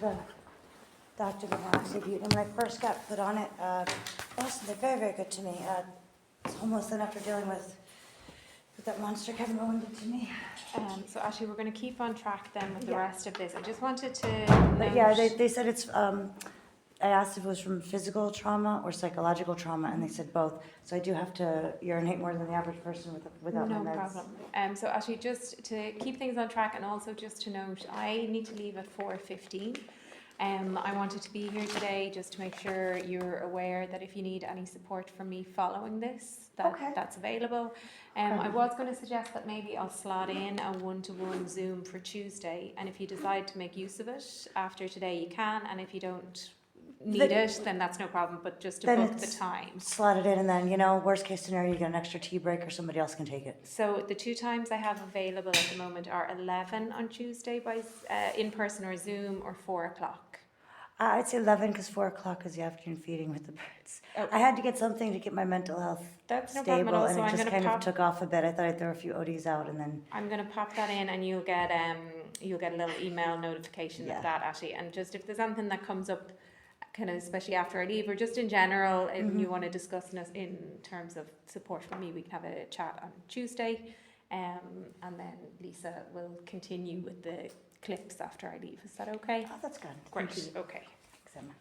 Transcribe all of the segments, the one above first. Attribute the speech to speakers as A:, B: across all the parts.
A: The doctor actually viewed, and when I first got put on it, Boston, they're very, very good to me. It's almost then after dealing with that monster Kevin Rowan did to me.
B: So actually we're going to keep on track then with the rest of this. I just wanted to
A: But yeah, they said it's, I asked if it was from physical trauma or psychological trauma, and they said both. So I do have to urinate more than the average person without
B: no
A: my meds.
B: problem. So actually just to keep things on track, and also just to note, I need to leave at 4:15. I wanted to be here today just to make sure you're aware that if you need any support from me following this, that's available. I was going to suggest that maybe I'll slot in a one-to-one Zoom for Tuesday, and if you decide to make use of it after today, you can, and if you don't need it, then that's no problem, but just to book the time.
A: Slot it in, and then, worst case scenario, you get an extra tea break or somebody else can take it.
B: So the two times I have available at the moment are 11 on Tuesday by in person or Zoom, or 4 o'clock.
A: I'd say 11 because 4 o'clock is the afternoon feeding with the birds.
B: Okay.
A: I had to get something to keep my mental health
B: That's no
A: stable,
B: problem at all.
A: and
B: So
A: it
B: I'm
A: just
B: going
A: kind
B: to
A: of took off a bit. I thought I'd throw a few ODs out, and then
B: I'm going to pop that in, and you'll get a little email notification of that, actually. And just if there's anything that comes up, kind of especially after I leave, or just in general, if you want to discuss in terms of support from me, we can have a chat on Tuesday, and then Lisa will continue with the clips after I leave. Is that okay?
A: oh, that's good.
B: Great.
A: Thank you.
B: Okay.
A: Thanks, Emma.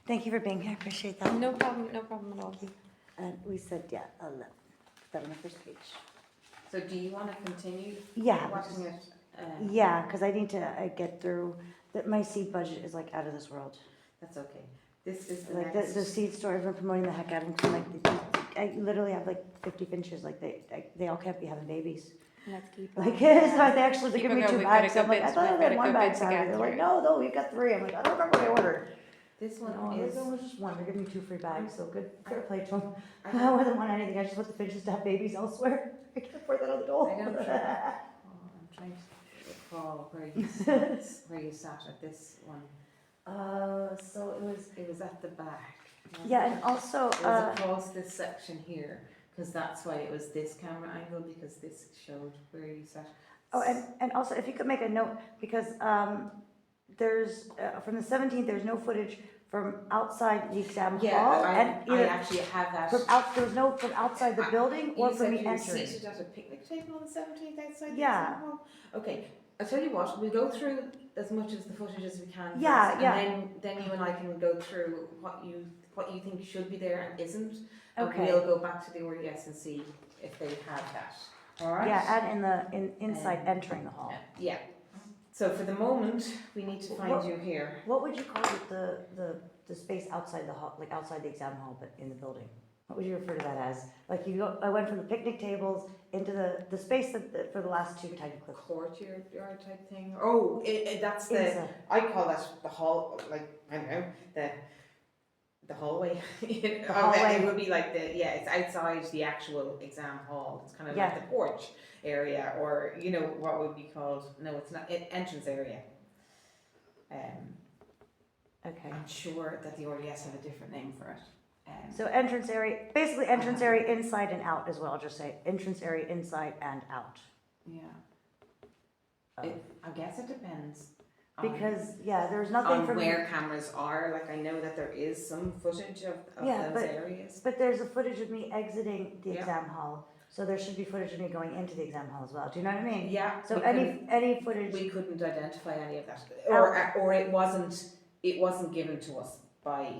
A: Thank you for being here. I appreciate that.
B: No problem at all.
A: And we said 11. Put that on the first page.
C: So do you want to continue
A: Yeah,
C: watching it?
A: yeah, because I need to get through. That my seed budget is like out of this world.
C: That's okay. This is the
A: Like
C: next.
A: the seed store, I've been promoting the heck out of them. I literally have like 50 finches. Like they all can't be having babies.
B: Let's keep
A: Like,
B: on.
A: so they actually
B: Keep
A: give me
B: it
A: 2
B: going. We've got a
A: bags.
B: good
A: I'm like,
B: bit-
A: I thought I
B: we've got
A: had
B: a
A: 1
B: good
A: bag
B: bit to
A: Saturday.
B: get
A: They're like,
B: through.
A: no, you've got 3. I'm like, I don't remember what I ordered.
C: This one
A: No,
C: is.
A: it was just 1. They're giving me 2 free bags, so good. Fair play to them.
C: I
A: I wasn't want anything. I just want the finches to have babies elsewhere. I can't afford that on the dole.
C: I don't know. I'm trying to recall where you sat at this one.
A: So it was.
C: It was at the back.
A: Yeah, and also.
C: It was across this section here, because that's why it was this camera angle, because this showed where you sat.
A: Oh, and also, if you could make a note, because there's from the 17th, there's no footage from outside the exam hall, and
C: I actually have that.
A: there was no from outside the building or
C: You
A: from
C: said
A: me
C: you were
A: entering.
C: seated at a picnic table on the 17th outside the
A: Yeah.
C: exam hall? Okay, I'll tell you what, we'll go through as much of the footage as we can.
A: Yeah,
C: first,
A: yeah.
C: And then you and I can go through what you think should be there and isn't.
A: Okay.
C: And we'll go back to the ODS and see if they have that. All right?
A: Yeah, and inside entering the hall.
C: Yeah. So for the moment, we need to find you here.
A: What would you call it, the space outside the hall, like outside the exam hall, but in the building? What would you refer to that as? Like I went from the picnic tables into the space for the last 2 tiny clips.
C: Courtyard type thing. Oh, that's the.
A: Inside.
C: I call that the hall. Like I don't know the hallway.
A: hallway.
C: It would be like it's outside the actual exam hall. It's kind of like the porch area, or what would be called. No, it's not entrance area.
A: Okay.
C: I'm sure that the ODS have a different name for it.
A: So entrance area, basically entrance area inside and out as well. I'll just say entrance area inside and out.
C: Yeah.
A: Oh.
C: I guess it depends.
A: Because there's nothing
C: on
A: from
C: where cameras are. Like I know that there is some footage of those areas.
A: But there's a footage of me exiting the
C: Yeah.
A: exam hall, so there should be footage of me going into the exam hall as well. Do you know what I mean?
C: Yeah.
A: So any footage.
C: We couldn't identify any of that, or it wasn't given to us by.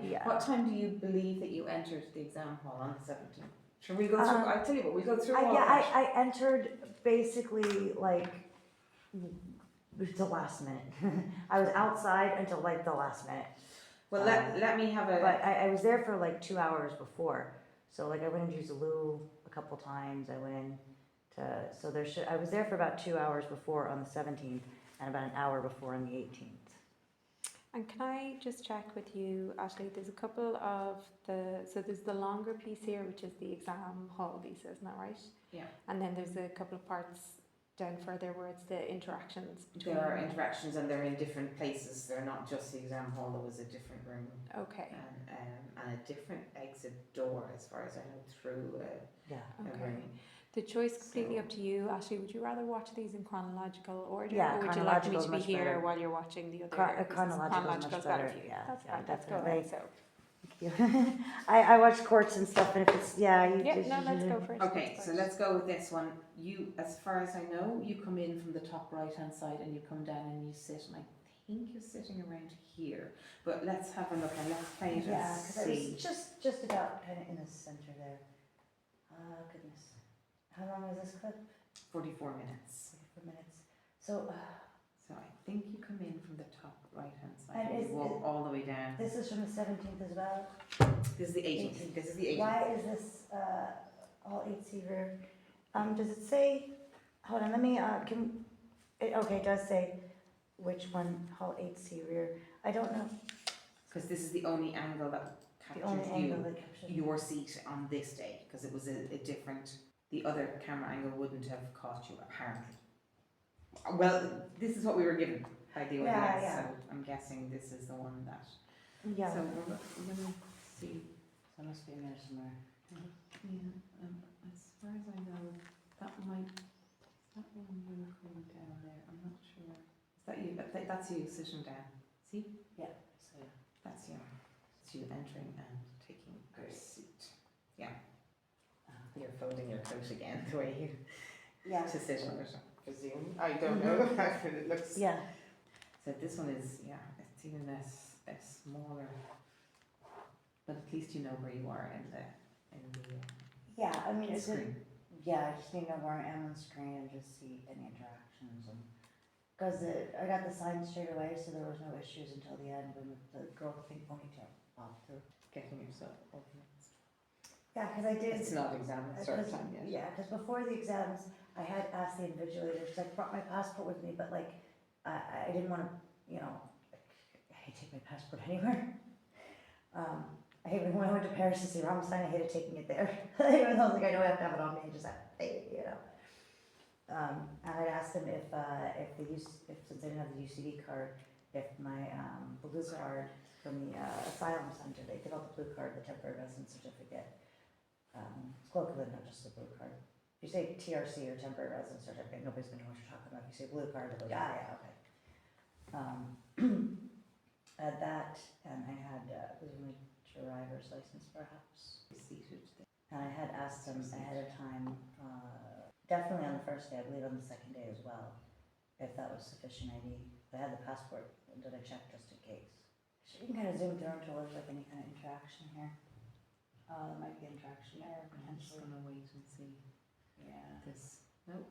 A: Yeah.
C: What time do you believe that you entered the exam hall on the 17th? Should we go through? I tell you what, we go through all that.
A: I entered basically like the last minute. I was outside until like the last minute.
C: Well, let me have a.
A: But I was there for like 2 hours before. So like I went and used the loo a couple times. I went in to, I was there for about 2 hours before on the 17th and about an hour before on the 18th.
B: And can I just check with you, Ashley, there's a couple of so there's the longer piece here, which is the exam hall, Lisa, isn't that right?
C: Yeah.
B: And then there's a couple of parts down further where it's the interactions between.
C: There are interactions, and they're in different places. They're not just the exam hall. There was a different room.
B: Okay.
C: And a different exit door, as far as I know, through a
B: Okay.
C: room.
B: The choice completely
C: So-
B: up to you. Ashley, would you rather watch these in chronological order?
A: Yeah,
B: or would you like me
A: chronological is
B: to be
A: much
B: here
A: better.
B: while you're watching the other?
A: Chronological is much better.
B: for you.
A: Yeah,
B: That's
A: yeah,
B: fine. Let's go
A: definitely.
B: ahead. So,
A: I watch courts and stuff, and if it's, yeah, you
B: yeah,
A: just.
B: no, let's go first.
C: Okay, so let's go with this one. You, as far as I know, you come in from the top right hand side and you come down and you sit, and I think you're sitting around here. But let's have a look and let's play it
A: Yeah,
C: and
A: because I
C: see.
A: was just about kind of in the center there. Oh, goodness. How long is this clip?
C: 44 minutes.
A: 44 minutes. So,
C: So I think you come in from the top right hand side
A: And
C: and
A: is
C: you walk all the way down.
A: this is from the 17th as well.
C: This is the 18th. This is the 18th.
A: Why is this all 8C rear? Does it say, hold on, let me, okay, it does say which one, hall 8C rear. I don't know,
C: Because this is the only angle that
A: the only
C: captured
A: angle
C: you,
A: that captures.
C: your seat on this day, because it was a different, the other camera angle wouldn't have caught you apparently. Well, this is what we were given by the audience,
A: Yeah, yeah.
C: so I'm guessing this is the one that.
A: Yeah.
C: So we're gonna see.
A: So it must be in there somewhere.
C: Yeah, as far as I know, that might, is that one you coming down there? I'm not sure. Is that you? That's you sitting down. See?
A: Yeah, so
C: That's you. It's you entering and taking your seat. Yeah. You're folding your coat again the way you
A: yeah.
C: to sit on it, I presume. I don't know, but it looks.
A: Yeah,
C: So this one is, yeah, it's even a smaller, but at least you know where you are in the
A: yeah, I mean, it's,
C: screen.
A: yeah, I just need to know where I am on the screen and just see any interactions and, because I got the sign straight away, so there was no issues until the end when the girl with the pink ponytail popped through.
C: Getting yourself organized.
A: Yeah, because I did.
C: It's not exam start
A: Because-
C: time yet.
A: Yeah, because before the exams, I had asked the invigilators, I brought my passport with me, but like, I didn't want to, you know, I hate taking my passport anywhere. I hated when I went to Paris to see Rammstein, I hated taking it there. Even though like I know I have to have it on me, I just hate it, you know. And I'd asked them if since I didn't have the UCD card, if my blue card from the asylum center, they give out the blue card, the temporary residence certificate. It's colloquially, not just the blue card. If you say TRC or temporary residence certificate, nobody's gonna know what you're talking about. If you say blue card, they'll go, yeah, okay. Had that, and I had, was my driver's license perhaps.
C: Seated there.
A: And I had asked them ahead of time, definitely on the first day, I believe on the second day as well, if that was sufficient ID. I had the passport that I checked just in case. So you can kind of zoom through until there's like any kind of interaction here. There might be interaction there
C: I'm just
A: potentially.
C: gonna wait and see
A: Yeah.
C: this. Nope,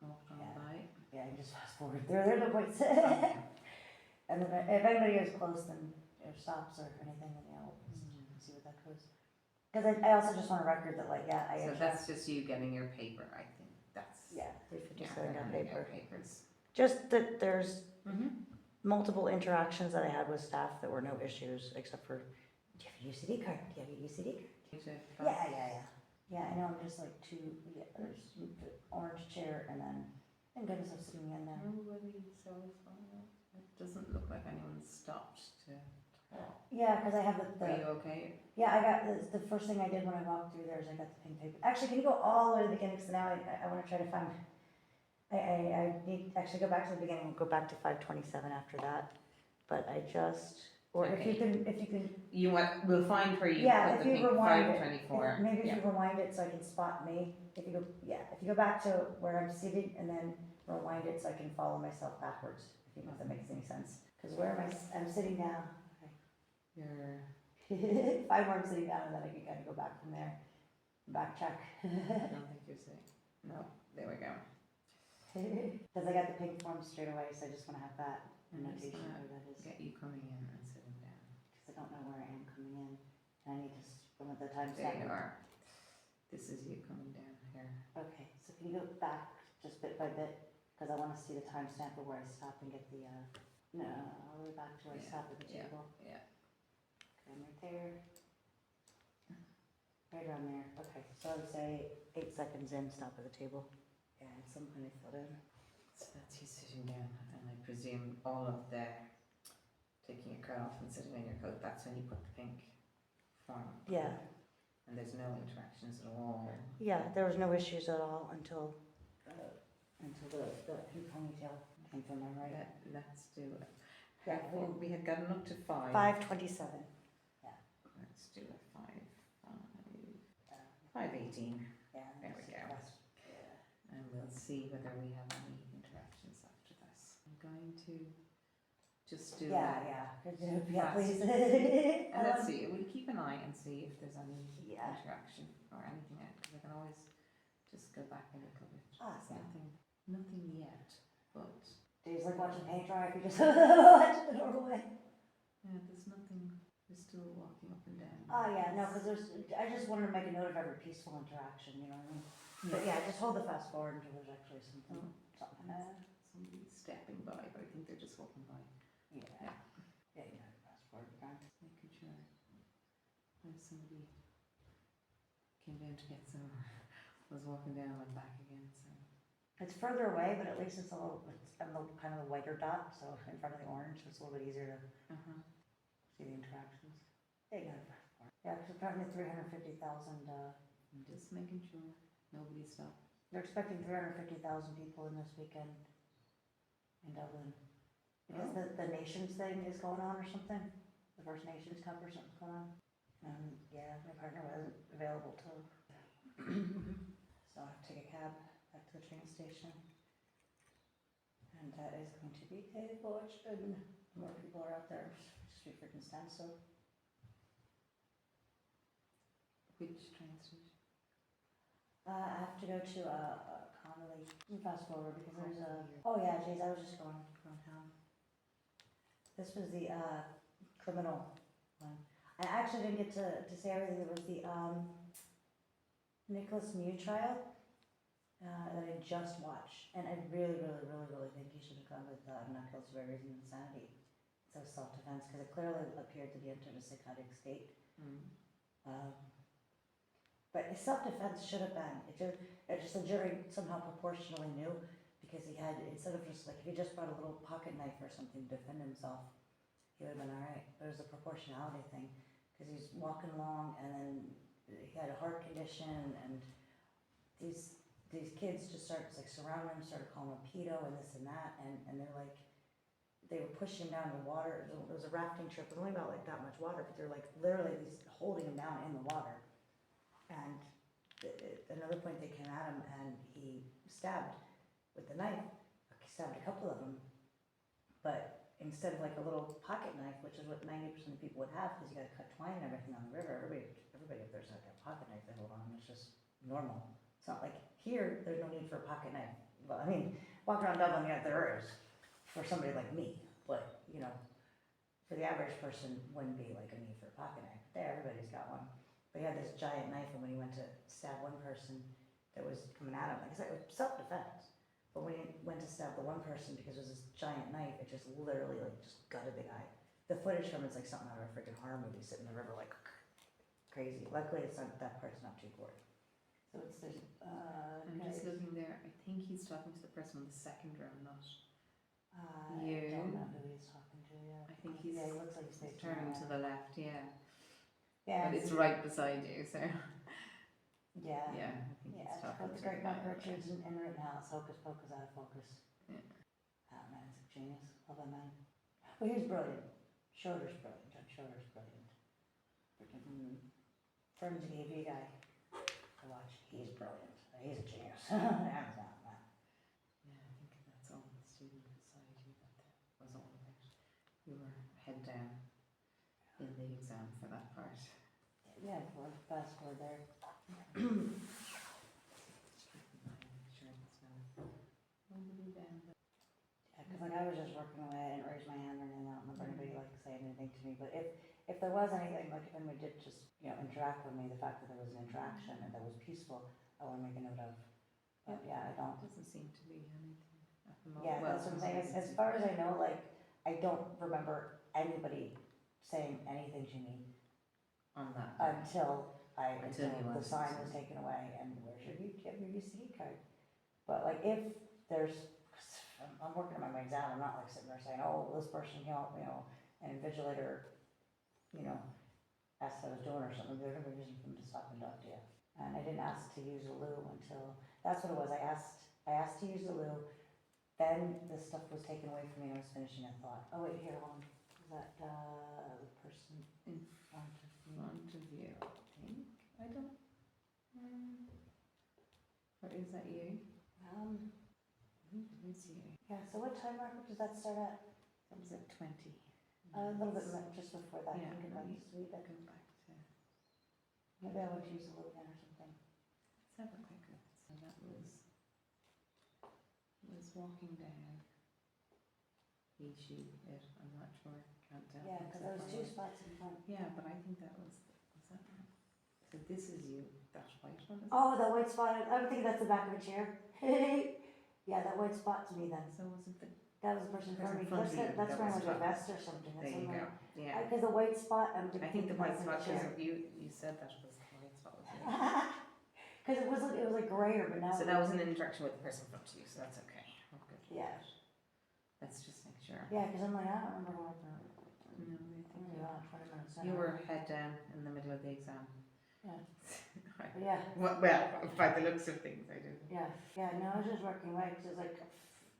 C: walked on
A: Yeah.
C: by.
A: Yeah, you just fast forward through, there's no point.
C: Okay.
A: And then if anybody is close then, or stops or anything, then yeah, we'll see what that goes. Because I also just want a record that like, yeah, I
C: So
A: actually.
C: that's just you getting your paper, I think, that's.
A: Yeah, 357
C: Yeah,
A: on
C: getting your
A: paper.
C: papers.
A: Just that there's
C: Mm-hmm.
A: multiple interactions that I had with staff that were no issues, except for, do you have a UCD card? Do you have a UCD card? Yeah. Yeah, I know, I'm just like there's the orange chair and then, thank goodness I'm sitting in there.
C: Nobody so far. It doesn't look like anyone stopped to talk.
A: Yeah, because I have
C: Are you okay?
A: yeah, I got, the first thing I did when I walked through there is I got the pink paper. Actually, can you go all the way to the beginning, because now I want to try to find, I need, actually go back to the beginning, go back to 527 after that. But I just, or if you can,
C: You want, we'll find where you
A: yeah,
C: put
A: if
C: the
A: you
C: pink
A: rewind it.
C: 524.
A: Maybe if
C: Yeah.
A: you rewind it so I can spot me, if you go back to where I'm seated and then rewind it so I can follow myself backwards, if that makes any sense. Because where am I, I'm sitting down,
C: You're,
A: okay. 5 more I'm sitting down and then I can kind of go back from there, backtrack.
C: I don't think you're safe. No, there we go.
A: Because I got the pink form straight away, so I just want to have that
C: I'm just
A: notation
C: gonna
A: where that is.
C: get you coming in and sitting down.
A: Because I don't know where I am coming in, and I need to, one of the times.
C: There you are. This is you coming down here.
A: Okay, so can you go back just bit by bit, because I want to see the timestamp of where I stop and get the, no, all the way back to where I
C: Yeah,
A: stop at the
C: yeah,
A: table.
C: yeah.
A: Okay, I'm right there. Right around there, okay, so I would say 8 seconds in, stop at the table. Yeah, at some point I filled in.
C: So that's you sitting down, and I presume all of the taking your coat off and sitting in your coat, that's when you put the pink form.
A: Yeah.
C: And there's no interactions at all.
A: Yeah, there was no issues at all until the pink ponytail came from my right.
C: Let's do it.
A: Yeah,
C: We had gotten up to 5.
A: 5:27.
C: Let's do a 5:18.
A: Yeah.
C: There we go.
A: Yeah.
C: And we'll see whether we have any interactions after this. I'm going to just do
A: Yeah,
C: fast.
A: please.
C: And let's see, we'll keep an eye and see if there's any
A: Yeah.
C: interaction or anything else, because I can always just go back a little bit. There's
A: Yeah.
C: nothing yet, but
A: Days like watching paint dry, if you just watch the normal way.
C: yeah, there's nothing, we're still walking up and down.
A: Oh, yeah, no, because I just wanted to make a note of every peaceful interaction, you know what I mean? But yeah, just hold the fast forward until there's actually something.
C: Somebody's stepping by, but I think they're just walking by.
A: Yeah, you know, fast forward, right?
C: Making sure there's somebody came down to get some, was walking down, went back again, so.
A: It's further away, but at least it's on the kind of the whiter dot, so in front of the orange, so it's a little bit easier to see the interactions. Yeah, you got it fast forward. Yeah, because apparently 350,000,
C: I'm just making sure nobody stopped.
A: they're expecting 350,000 people in this weekend in Dublin. Because the Nations thing is going on or something, the First Nations Cup or something's going on. And yeah, my partner wasn't available till, so I have to take a cab back to the train station. And that is going to be a fortune. More people are out there, just be freaking standstill.
C: Which train station?
A: I have to go to Connolly. Fast forward because there's a. Oh yeah, geez, I was just going down. This was the criminal one. I actually didn't get to say everything. There was the Nicholas Mew trial that I just watched, and I really think he should have gone with not guilty by reason of insanity. So self-defense, because it clearly appeared to be entered a psychotic state. But his self-defense should have been, it just the jury somehow proportionally knew, because he had, instead of just like, if he just brought a little pocket knife or something to defend himself, he would have been all right. But it was a proportionality thing, because he's walking along and then he had a heart condition, and these kids just started like surrounding him, started calling him pedo and this and that, and they're like, they were pushing him down in the water. It was a rafting trip, it was only about like that much water, but they're like literally holding him down in the water. And at another point they came at him and he stabbed with the knife. He stabbed a couple of them, but instead of like a little pocket knife, which is what 90% of people would have, because you got to cut twine and everything on the river. Everybody up there's like a pocket knife they hold on. It's just normal. It's not like here. There's no need for a pocket knife. Well, I mean, walking around Dublin, yeah, there is for somebody like me, but you know, for the average person, wouldn't be like a need for a pocket knife. There, everybody's got one. But he had this giant knife, and when he went to stab one person that was coming at him, like I said, it was self-defense. But when he went to stab the one person, because it was this giant knife, it just literally like just gutted the guy. The footage from it's like something out of a freaking horror movie, sitting in the river like crazy. Luckily, it's not, that part's not too gory. So it's there's.
C: I'm just looking there. I think he's talking to the person on the second row, not
A: I don't know who he's talking to. Yeah,
C: I think he's
A: yeah, he looks like he's
C: turning to the left. Yeah.
A: Yeah,
C: But it's right beside you, so
A: yeah.
C: yeah, I think
A: Yeah,
C: it's talking
A: it's
C: to
A: great.
C: the
A: Mark
C: guy.
A: Richards in Rittenhouse, Hocus Pocus, out of focus.
C: Yeah.
A: Oh man, he's a genius. Love that man. Well, he was brilliant. Schroeder's brilliant. John Schroeder's brilliant. Freaking forensic AV guy to watch. He's brilliant. He's a genius. Hands down, man.
C: Yeah, I think that's all the student society that was all about. We were head down in the exam for that part.
A: Yeah, we'll fast forward there.
C: Sure, there's nobody down there.
A: Yeah, because like I was just working away, I didn't raise my hand or anything. I don't remember anybody like saying anything to me. But if there was anything, like if anybody did just interact with me, the fact that there was an interaction and that was peaceful, I want to make a note of. But yeah, I don't.
C: Doesn't seem to be anything at the moment.
A: Yeah,
C: Well,
A: that's what I'm saying. As far as I know, like I don't remember anybody saying anything to me
C: on that.
A: until
C: Until you
A: the
C: asked
A: sign
C: them.
A: was taken away and where's your UCD card? But like if there's, I'm working on my exam, I'm not like sitting there saying, oh, this person came up, an invigilator, asked if I was doing or something, there's no reason for them to stop and talk to you. And I didn't ask to use the loo until, that's what it was, I asked to use the loo, then the stuff was taken away from me and I was finishing a thought. Oh wait, here, hold on, is that, the person
C: In
A: front of me?
C: front of you, I think. I don't. Or is that you? It is you.
A: Yeah, so what time mark does that start at?
C: That was at 20.
A: A little bit just before that, I
C: Yeah,
A: think
C: right.
A: that's sweet,
C: Go back to.
A: maybe I would use the loo again or something.
C: Let's have a quick look. So that was walking down. He, she, it. I'm not sure. Can't tell.
A: Yeah, because there was two spots in front.
C: Yeah, but I think that was that right? So this is you. That white one is.
A: Oh, that white spot, I'm thinking that's the back of a chair. Yeah, that white spot to me then.
C: So was it the?
A: That was the person in front of me.
C: Person in front of you,
A: That's
C: that
A: wearing
C: was
A: like a
C: top.
A: vest or something.
C: There you go. Yeah.
A: Because the white spot, I'm thinking.
C: I think the white
A: that's in
C: spot
A: chair.
C: because you said that was the white spot. Was it?
A: Because it was like grayer, but now.
C: So that was an interaction with the person in front of you. So that's okay. Oh, good.
A: Yeah.
C: Let's just make sure.
A: Yeah, because I'm like, I don't remember what the.
C: No, I think
A: Yeah, 20 minutes.
C: you were head down in the middle of the exam.
A: Yeah.
C: Right.
A: Yeah,
C: Well, by the looks of things, I do.
A: yeah, no, I was just working away because it was like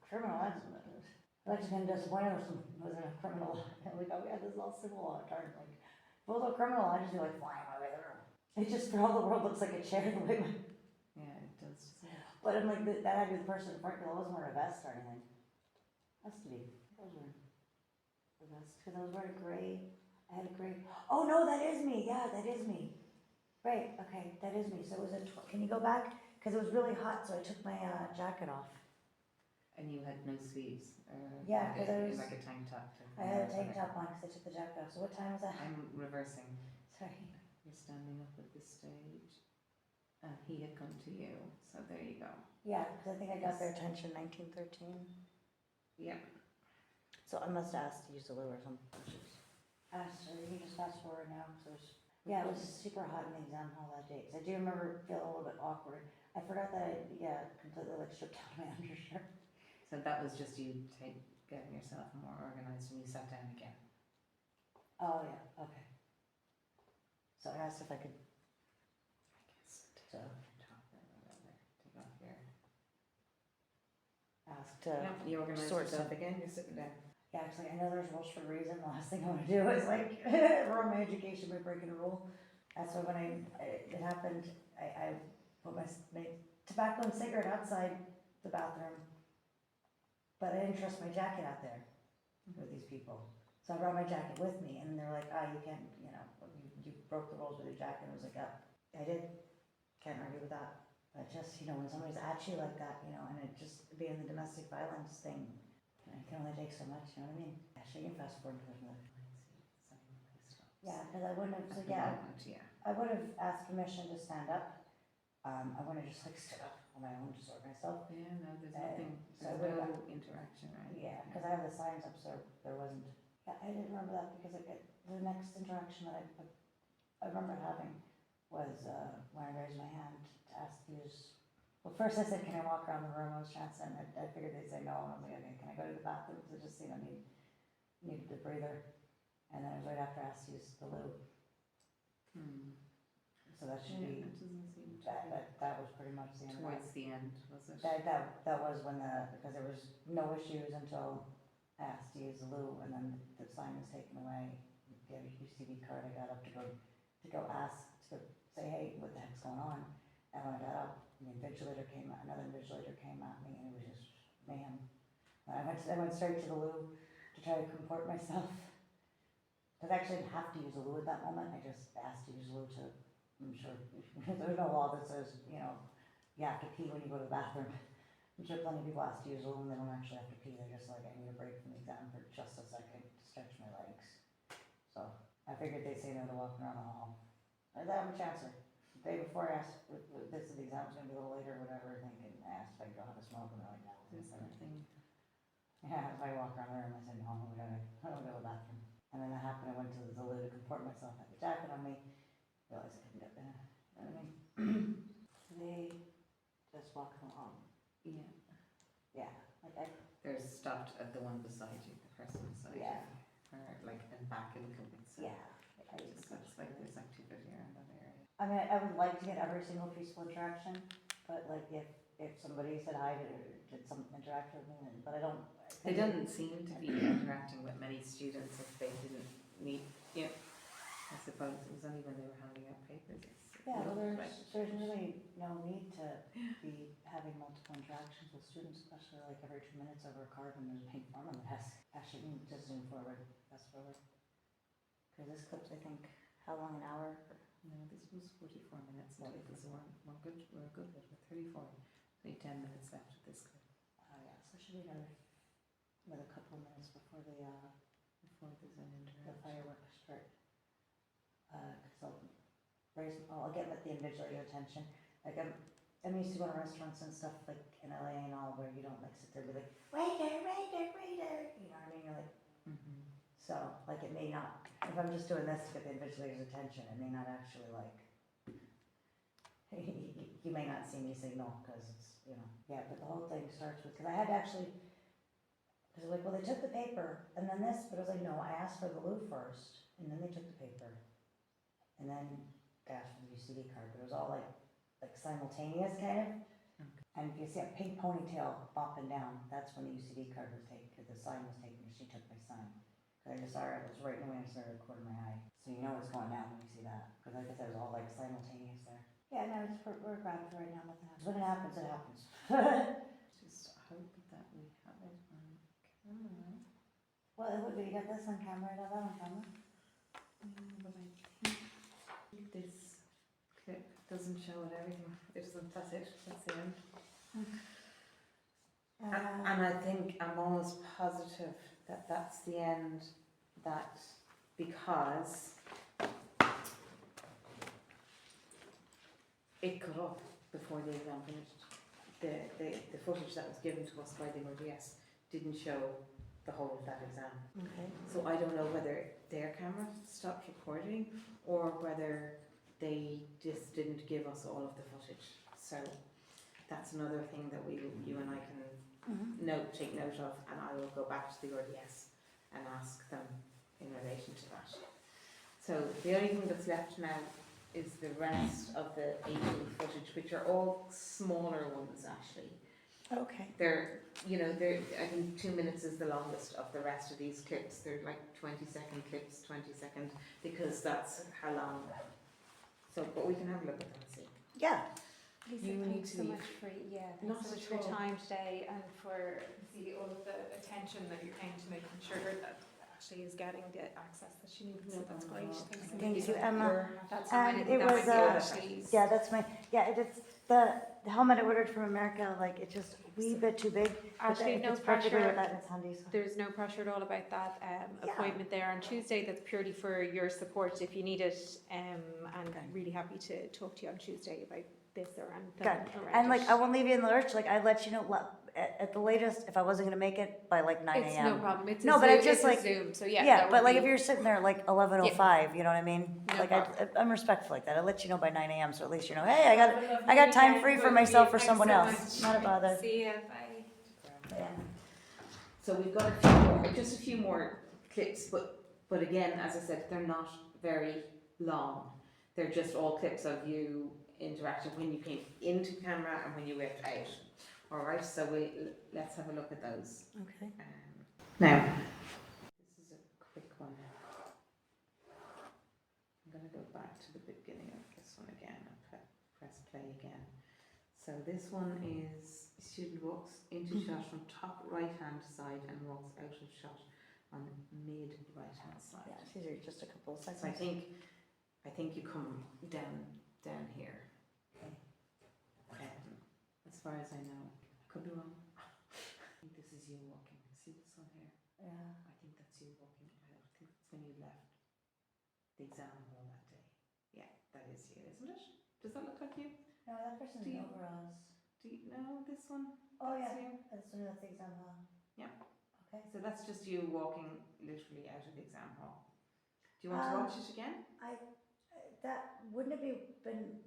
A: criminal. I was just kind of disappointed with some, wasn't a criminal. Like, oh, we had this all civil law, darn, like, if it was a criminal, I'd just be like flying my way through. It just for all the world looks like a chair the way my,
C: Yeah, it does.
A: but I'm like, that had to be the person in front, because I wasn't wearing a vest or anything. Has to be, I was wearing a vest, because I was wearing gray, I had a gray, oh no, that is me, yeah, that is me. Right, okay, that is me, so it was can you go back? Because it was really hot, so I took my jacket off.
C: And you had no sleeves?
A: Yeah, 'cause I was-
C: like a tank top.
A: I had a tank top on because I took the jacket off, so what time was that?
C: I'm reversing.
A: Sorry.
C: You're standing up at this stage. And he had come to you, so there you go.
A: Yeah, because I think I got their attention 1913.
C: Yeah.
A: So I must have asked to use the loo or something. So you can just fast forward now, so yeah, it was super hot in the exam hall that day. 'Cause I do remember feeling a little bit awkward. I forgot that I, completely like stripped down my undershirt.
C: So that was just you getting yourself more organized and you sat down again.
A: Oh, yeah, okay. So I asked if I could,
C: I guess.
A: so
C: Top or whatever. Take off your.
A: ask to,
C: Yeah, you organize
A: sort
C: yourself
A: some-
C: again, you're sitting down.
A: yeah, actually, I know there's rules for a reason. The last thing I want to do is like ruin my education by breaking a rule. That's why when it happened, I put my tobacco and cigarette outside the bathroom, but I didn't trust my jacket out there with these people. So I brought my jacket with me, and they're like, "Ah, you can't, you broke the rules with your jacket." I was like, I did. Can't argue with that. But just, when somebody's at you like that, and it just being the domestic violence thing, it can only take so much, you know what I mean? Actually, you can fast forward to the yeah, because I wouldn't have, so yeah,
C: Yeah.
A: I would have asked permission to stand up. I wouldn't have just like stood up on my own to sort myself.
C: Yeah, no, there's
A: Uh,
C: nothing,
A: so I
C: there's
A: would've
C: no interaction, right?
A: Yeah, because I have the signs up, so there wasn't. Yeah, I didn't remember that because the next interaction that I remember having was when I raised my hand to ask to use. Well, first I said, "Can I walk around the room?" I was trying to send. I figured they'd say no, and I was like, "Okay, can I go to the bathroom?" Because I just needed the breather. And then it was right after I asked to use the loo. So that should
C: Yeah,
A: be,
C: it doesn't seem to
A: that was pretty much the end of that.
C: towards the end, was it?
A: That was when because there was no issues until I asked to use the loo, and then the sign was taken away. The UCD card, I got up to go ask, to say, "Hey, what the heck's going on?" And when I got up, another invigilator came at me, and it was just mayhem. And I went straight to the loo to try to comport myself. Because I actually didn't have to use a loo at that moment, I just asked to use a loo to, I'm sure, there's no law that says, you have to pee when you go to the bathroom. I'm sure plenty of people ask to use a loo and they don't actually have to pee, they're just like, I need a break from the exam for just a second to stretch my legs. So, I figured they'd say no to walking around the hall. I didn't have a chance. The day before I asked, the exam was gonna be a little later, whatever, thinking, I asked if I could go have a smoke, and they're like, no.
C: There's nothing.
A: Yeah, if I walk around the room, I said, no, I don't go to the bathroom. And then that happened, I went to the loo to comport myself, had the jacket on me, realized I couldn't get there, you know what I mean? They just walking along,
C: Yeah.
A: yeah, like I,
C: They're stopped at the one beside you, the person beside
A: Yeah.
C: you. Or like and back in the company. So
A: yeah. I
C: it just looks like there's a
A: I mean, I would like to get every single peaceful interaction, but like if somebody said hi or did some interact with me, but I don't.
C: They didn't seem to be interacting with many students if they didn't need, you know, I suppose it was only when they were handing out papers.
A: Yeah, well,
C: Right.
A: there's really no need to be having multiple interactions with students, especially like every 2 minutes over a card when there's a pink form on the desk. Actually, just zoom forward, fast forward. Because this clip's, I think, how long, an hour?
C: No, this was 44 minutes. So it was we're good with 34. Only 10 minutes left of this clip.
A: Oh yeah, so it should be another couple of minutes before
C: Before there's an
A: the
C: interaction.
A: fireworks start. Because I'll get with the individual your attention. Like I'm used to going to restaurants and stuff like in LA and all where you don't like sit there and be like, waiter, waiter, waiter. You know what I mean? You're like, so like it may not, if I'm just doing this to get the invigilator's attention, it may not actually like, you may not see me signal because it's, you know, yeah, but the whole thing starts with, because I had to actually, because like, well, they took the paper and then this, but I was like, no, I asked for the loo first and then they took the paper. And then they asked for the UCD card, but it was all like simultaneous kind of.
C: Okay.
A: And if you see a pink ponytail bopping down, that's when the UCD card was taken, because the sign was taken, she took my sign. Cause I just saw it was right away, I started recording my eye. So you know what's going down when you see that, because like I said, it was all like simultaneous there. Yeah, no, we're grabbing for right now, nothing happens. When it happens, it happens.
C: Just hope that we have it on camera.
A: Well, it would be, you got this on camera, I got that on camera.
C: But I think this clip doesn't show it everything. It doesn't, that's it, that's the end. And I think, I'm almost positive that that's the end, that because it cut off before the exam finished. The footage that was given to us by the RDS didn't show the whole of that exam.
A: Okay.
C: So I don't know whether their camera stopped recording or whether they just didn't give us all of the footage. So that's another thing that you and I can take note of, and I will go back to the RDS and ask them in relation to that. So the only thing that's left now is the rest of the 18 footage, which are all smaller ones actually.
A: Okay.
C: They're, I think 2 minutes is the longest of the rest of these clips. They're like 20-second clips, 20-second, because that's how long. So, but we can have a look at them and see.
A: Yeah.
B: Lisa,
C: You need
B: thanks
C: to
B: so
C: leave.
B: much for
C: Not
B: thanks so much
C: at
B: for your
C: all.
B: time today and for all of the attention that you're paying to making sure that actually is getting the access that she needs. So that's great. Thanks so
A: Thank
B: much.
A: you, Emma.
B: That's
A: And
B: fine.
A: it
B: That
A: was,
B: might be actually.
A: Yeah, that's my, it's the helmet I ordered from America, like, it's just a wee bit too big. But
B: Actually,
A: it
B: no
A: fits perfectly with
B: pressure.
A: that, and it's handy, so.
B: There's no pressure at all about that
A: Yeah.
B: appointment there on Tuesday. That's purely for your support if you need it. And
A: Okay.
B: really happy to talk to you on Tuesday about this or anything
A: Good.
B: around
A: And like,
B: it.
A: I won't leave you in the lurch, like, I'd let you know, at the latest, if I wasn't gonna make it by like 9
B: It's
A: AM.
B: no problem. It's a
A: No, but
B: Zoom,
A: it's just
B: it's a
A: like-
B: Zoom. So yeah.
A: Yeah,
B: that
A: but
B: would
A: like,
B: be-
A: if you're sitting there like 11:05, you know what I mean?
B: No
A: Like,
B: problem.
A: I'm respectful like that, I'll let you know by 9 AM, so at least you know, hey, I got time free for myself or someone else, not a bother.
B: See ya. Bye.
A: Yeah.
C: So we've got a few more, just a few more clips, but again, as I said, they're not very long. They're just all clips of you interacting when you came into camera and when you went out. All right, so let's have a look at those.
A: Okay.
C: Now, this is a quick one. I'm going to go back to the beginning of this one again and press play again. So this one is student walks into shot from top right hand side and walks out of shot on mid right hand side.
A: Yeah, these are just a couple of
C: So
A: seconds.
C: I think you come down here. As far as I know, I could be wrong. I think this is you walking. See this one here?
A: Yeah.
C: I think that's you walking out. I think it's when you left the exam hall that day. Yeah, that is you, isn't it? Does that look like you?
A: No, that person's
C: Do
A: in
C: you-
A: overalls.
C: Do you know this one?
A: Oh,
C: That's
A: yeah,
C: you.
A: that's the exam hall.
C: Yeah.
A: Okay.
C: So that's just you walking literally out of the exam hall. Do you want to watch it again?
A: That, wouldn't it been,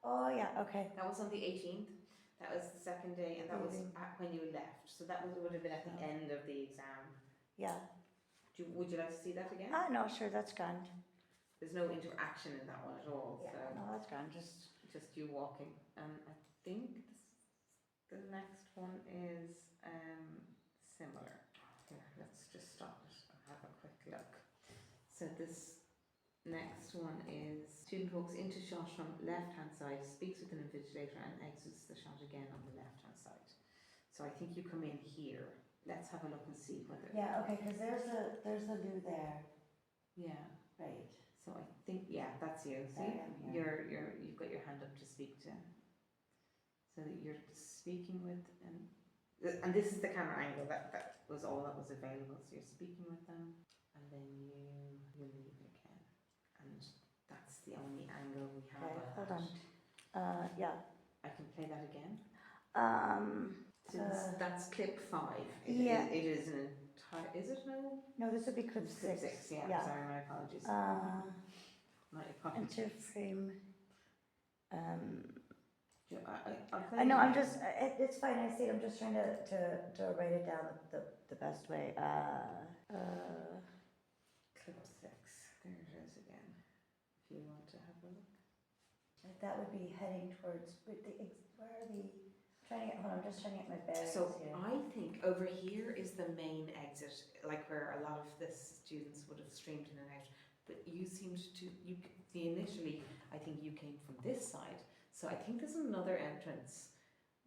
A: oh, yeah, okay.
C: That was on the 18th. That was the second day, and that was when you left. So that would have been at the
A: Oh.
C: end of the exam.
A: Yeah.
C: Would you like to see that again?
A: No, sure, that's grand.
C: there's no interaction in that one at all.
A: Yeah,
C: So
A: no, that's grand, just,
C: you walking. And I think the next one is similar. Here, let's just stop it and have a quick look. So this next one is student walks into shot from left hand side, speaks with an invigilator and exits the shot again on the left hand side. So I think you come in here. Let's have a look and see whether.
A: yeah, okay, because there's the loo there,
C: Yeah.
A: right?
C: So I think, yeah, that's you. See,
A: I am here.
C: you've got your hand up to speak to. So that you're speaking with, and this is the camera angle that was all that was available. So you're speaking with them, and then you leave again, and that's the only angle we have.
A: Okay,
C: on
A: hold
C: that.
A: on. Yeah.
C: I can play that again. So
A: Uh,
C: that's clip 5.
A: yeah.
C: It is an entire. Is it no?
A: No, this would be clip
C: It's clip
A: 6.
C: 6. Yeah.
A: Yeah.
C: Sorry, my apologies. My apologies.
A: Enter frame.
C: I'll play
A: I know,
C: it
A: I'm
C: again.
A: just, it's fine, I see it, I'm just trying to write it down the best way.
C: Clip 6. There it is again. If you want to have a look.
A: That would be heading towards, where are the, hold on, I'm just trying to get my bearings
C: So
A: here.
C: I think over here is the main exit, like where a lot of the students would have streamed in and out. But you seemed to, initially, I think you came from this side. So I think there's another entrance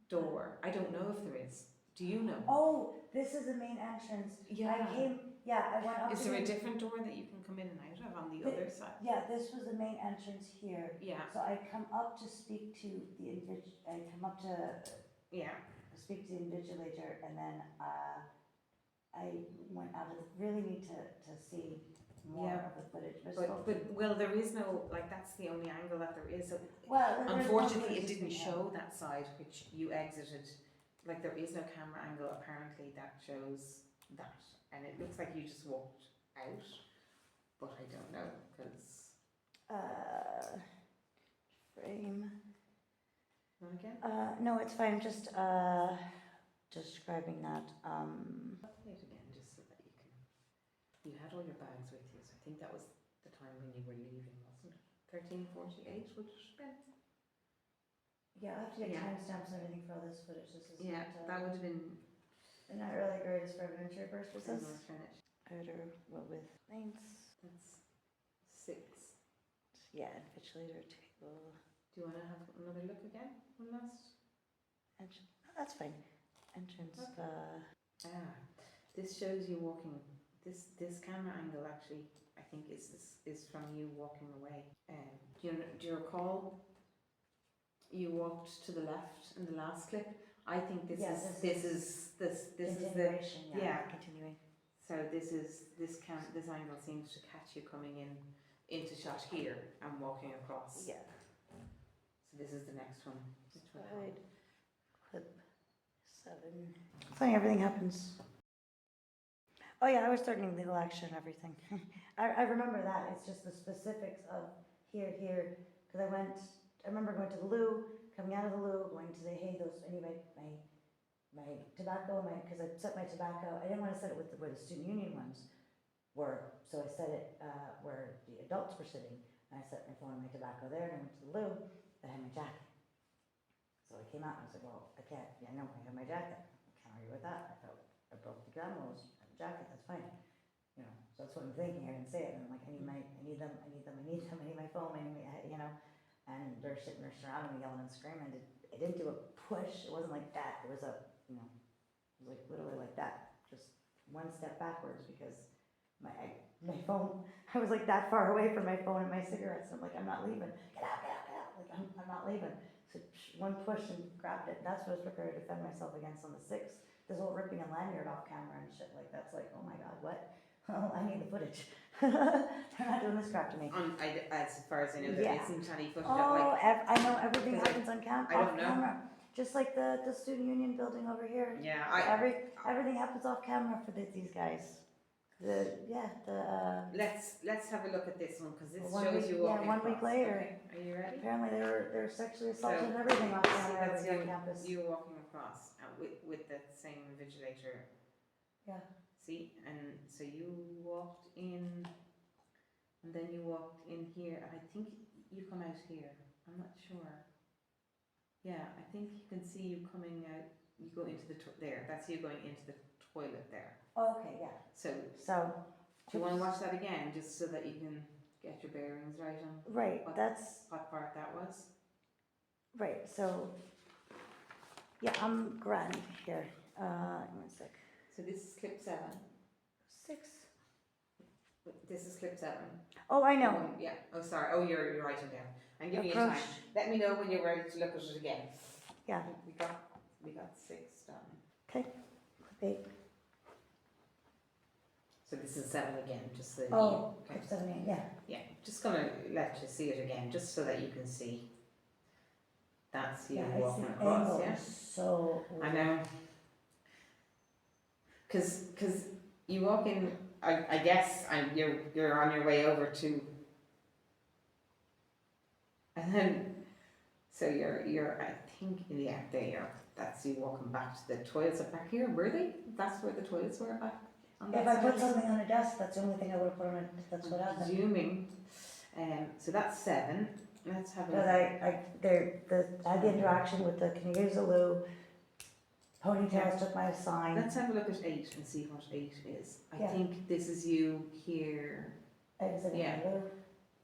C: door. I don't know if there is. Do you know?
A: Oh, this is the main entrance.
C: Yeah.
A: I went up.
C: Is
A: to
C: there a
A: the-
C: different door that you can come in and out of on the
A: The-
C: other side?
A: Yeah, this was the main entrance here.
C: Yeah.
A: So I come up to speak to the I come up to
C: Yeah.
A: speak to the invigilator, and then I went out of, really need to see more
C: Yeah.
A: of the footage.
C: But well, there is no, like, that's the only angle that there is. So
A: well, there's no
C: unfortunately, it
A: footage
C: didn't
A: we have.
C: show that side which you exited. Like, there is no camera angle apparently that shows that, and it looks like you just walked out, but I don't know because.
A: Frame.
C: One again.
A: No, it's fine. Just describing that.
C: Play it again, just so that you can. You had all your bags with you, so I think that was the time when you were leaving, wasn't it? 13:48 would have been.
A: Yeah, I have to get
C: Yeah.
A: timestamps and everything for all this footage. This is
C: Yeah,
A: not,
C: that would have been.
A: they're not really great as for evidentiary
C: When
A: purposes.
C: we were finished.
A: Outer, what with lanes?
C: That's 6.
A: Yeah, invigilator table.
C: Do you want to have another look again? One last.
A: Entrance. Oh, that's fine. Entrance.
C: Okay. This shows you walking. This camera angle actually, I think, is from you walking away. Do you recall? You walked to the left in the last clip. I think this is the
A: Continuation.
C: yeah.
A: Continuing.
C: so this angle seems to catch you coming in into shot here and walking across.
A: Yeah.
C: So this is the next one. Which one?
A: Slide. Clip 7. Funny, everything happens. Oh yeah, I was starting legal action and everything. I remember that. It's just the specifics of here, because I remember going to the loo, coming out of the loo, going to the, hey, those, I need my tobacco, because I set my tobacco, I didn't want to set it with where the student union ones were, so I set it where the adults were sitting, and I set my phone and my tobacco there, and I went to the loo, I had my jacket. So I came out and I was like, well, I can't, I know I have my jacket, I can't argue with that, I broke the ground rules, I have a jacket, that's fine. You know, so that's what I'm thinking, I didn't say it, and I'm like, I need my phone, you know, and they're sitting there surrounding me, yelling and screaming. It didn't do a push, it wasn't like that, it was a, you know, it was like literally like that, just one step backwards, because my phone, I was like that far away from my phone and my cigarettes, and I'm like, I'm not leaving, get out, like, I'm not leaving. So one push and grabbed it, that's what I was prepared to defend myself against on the 6th. This whole ripping a lanyard off camera and shit, like, that's like, oh my god, what? Oh, I need the footage. They're not doing this crap to me.
C: As far as I know, there
A: Yeah.
C: isn't any footage
A: Oh,
C: of, like.
A: I know everything
C: Because
A: happens on
C: I don't
A: off
C: know.
A: camera. Just like the student union building over here.
C: Yeah,
A: Everything happens off camera for these guys.
C: let's have a look at this one, because this
A: One
C: shows
A: week-
C: you
A: yeah,
C: walking
A: 1 week
C: across.
A: later.
C: Okay, are you ready?
A: Apparently they're sexually assaulted
C: So,
A: and everything off
C: See,
A: camera
C: that's
A: over here on campus.
C: you walking across with the same invigilator.
A: Yeah.
C: See, and so you walked in, and then you walked in here, and I think you come out here. I'm not sure. Yeah, I think you can see you coming out. You go into the there. That's you going into the toilet there.
A: Oh, okay, yeah.
C: So
A: So,
C: do you want to watch that again, just so that you can get your bearings right on
A: right,
C: what-
A: that's,
C: what part that was?
A: right, so, yeah, I'm grand here. One sec.
C: So this is clip 7.
A: 6.
C: This is clip 7.
A: Oh, I know.
C: Yeah. Oh, sorry. Oh, you're writing down. I'm giving you
A: Approach.
C: time. Let me know when you're ready to look at it again.
A: Yeah,
C: We got 6 done.
A: okay. Clip 8.
C: So this is 7 again, just so that
A: Oh,
C: you.
A: clip 7, yeah.
C: Yeah. Just gonna let you see it again, just so that you can see. That's you
A: Yeah,
C: walking
A: it's the
C: across.
A: angle
C: Yeah.
A: is so.
C: I know. Cause you walk in. I guess you're on your way over to. And then, so you're I think yeah there you are. That's you walking back to the toilets up back here. Were they? That's where the toilets were back. On that
A: If I
C: side?
A: put something on a desk, that's the only thing I would have put on it, that's what
C: I'm
A: happened.
C: presuming. So that's 7. Let's have
A: Because
C: a.
A: I had the interaction with the, can you use a loo? Ponytails took my sign.
C: Let's have a look at 8 and see what 8 is. I
A: Yeah.
C: think this is you here.
A: Exiting
C: Yeah.
A: the loo.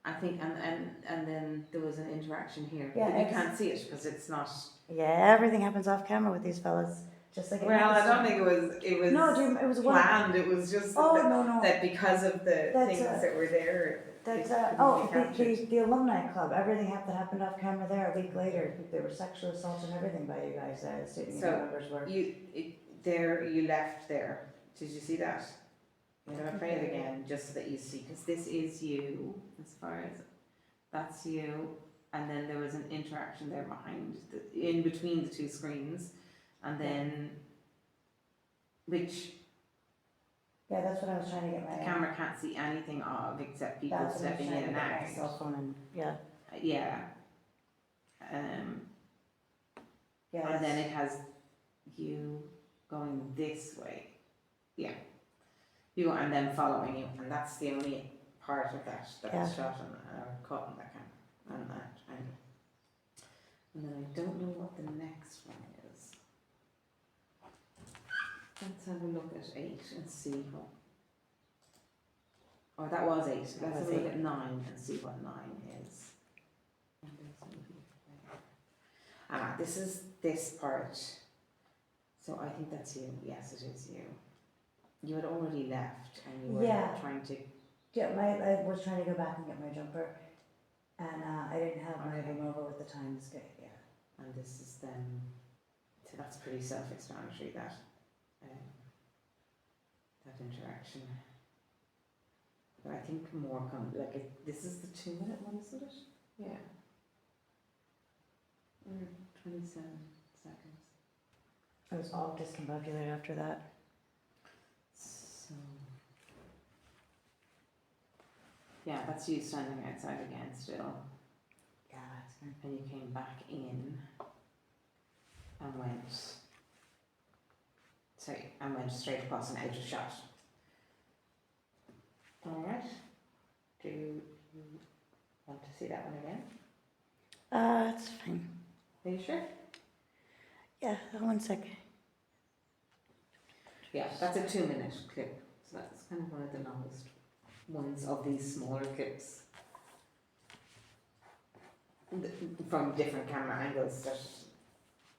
C: I think, and then there was an interaction here.
A: Yeah,
C: But you can't see it because it's not.
A: Yeah, everything happens off camera with these fellas, just like.
C: Well, I don't think it was.
A: No, it was one.
C: planned. It was just
A: Oh,
C: that,
A: no, no.
C: that because of the
A: That's
C: things that were there.
A: That's,
C: it couldn't
A: oh,
C: be captured.
A: the alumni club, everything that happened off camera there a week later. There were sexual assaults and everything by you guys there, the student
C: So,
A: members were.
C: You left there. Did you see that? I'm gonna play it again just so that you see, because this is you as far as that's you, and then there was an interaction there in between the 2 screens, and then which
A: Yeah, that's what I was trying to get my.
C: the camera can't see anything of except people
A: That's what I was
C: stepping
A: trying
C: in
A: to
C: and
A: get my
C: out.
A: cell phone and, yeah.
C: Yeah.
A: Yeah.
C: And then it has you going this way. Yeah. You and then following you, and that's the only part of that
A: Yeah.
C: shot on caught on that camera and that angle. And then I don't know what the next one is. Let's have a look at 8 and see what. Oh, that was 8. Let's have a look at 9 and see what 9 is. This is this part. So I think that's you. Yes, it is you. You had already left and you were
A: Yeah.
C: trying to.
A: Yeah, I was trying to go back and get my jumper, and I didn't have my
C: Okay.
A: removal at the time, it's good, yeah.
C: And this is then. So that's pretty self-explanatory, that interaction. But I think more this is the 2-minute one, isn't it? Yeah. 27 seconds.
A: I was all discombobulated after that.
C: So. Yeah, that's you standing outside again still.
A: Yeah, that's good.
C: And you came back in and went straight across and out of shot. Alright. Do you want to see that one again?
A: That's fine.
C: Are you sure?
A: Yeah, 1 sec.
C: Yeah, that's a 2-minute clip. So that's kind of one of the longest ones of these smaller clips. From different camera angles that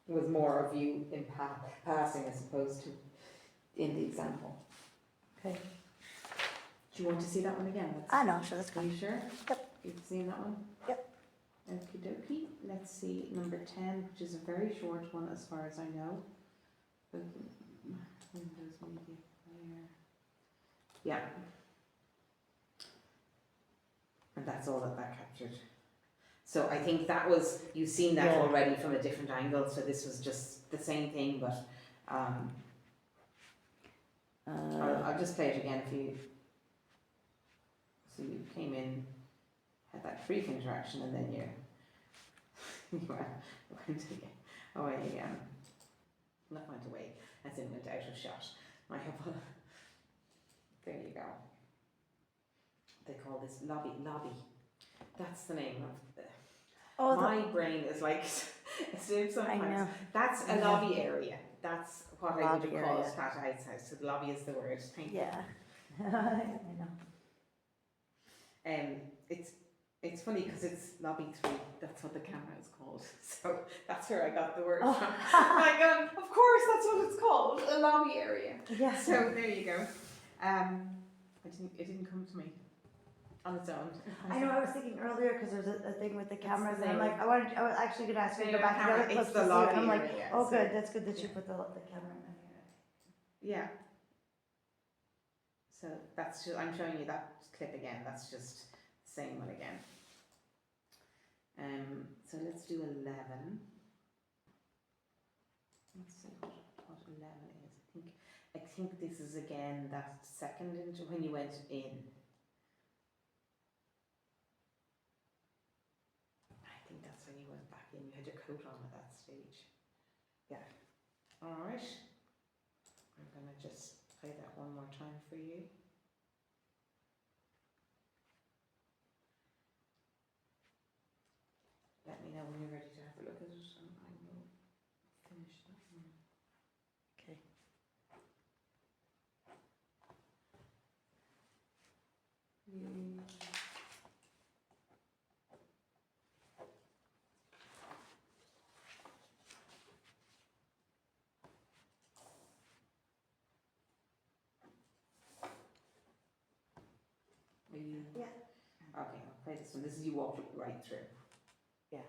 C: was more of you in passing as opposed to in the example.
A: Okay.
C: Do you want to see that one again?
A: I know, sure, that's
C: Are
A: fine.
C: you sure?
A: Yep.
C: You've seen that one?
A: Yep.
C: Okie dokie. Let's see number 10, which is a very short one as far as I know. Windows Media Player. Yeah. And that's all that captured. So I think that was, you've seen that
A: Yeah.
C: already from a different angle, so this was just the same thing, but I'll just play it again for you. So you came in, had that brief interaction, and then you went away again. Not went away, as in went out of shot. There you go. they call this lobby. That's the name of the,
A: Oh,
C: my brain is like asleep
A: I
C: sometimes.
A: know.
C: That's a
A: Yeah.
C: lobby area. That's what I would
A: Lobby
C: have called
A: area.
C: Flat Ice House. So the lobby is the word. Thank
A: Yeah. I know.
C: you. It's funny because it's lobby 3. That's what the camera is called. So that's where I got the word
A: Oh.
C: from. I go, of course, that's what it's called, a lobby area.
A: Yeah.
C: So there you go. It didn't come to me on its own.
A: I know, I was thinking earlier, because there's a thing with the
C: It's
A: cameras,
C: the
A: and I'm
C: same.
A: like, I was actually gonna ask you to go
C: Same
A: back and
C: camera,
A: get the
C: it's
A: clips
C: the
A: to see it,
C: lobby
A: and I'm like,
C: area,
A: oh,
C: so-
A: good, that's good that you
C: yeah.
A: put the camera in here.
C: Yeah. So that's just, I'm showing you that clip again. That's just the same one again. So let's do 11. Let's see what 11 is. I think this is again that second into when you went in. I think that's when you went back in. You had your coat on at that stage. Yeah. All right. I'm gonna just play that one more time for you. Let me know when you're ready to have a look at it, and I will finish that one.
A: Okay.
C: Are you?
A: Yeah.
C: Okay, I'll play this one. This is you walk right through.
A: Yeah.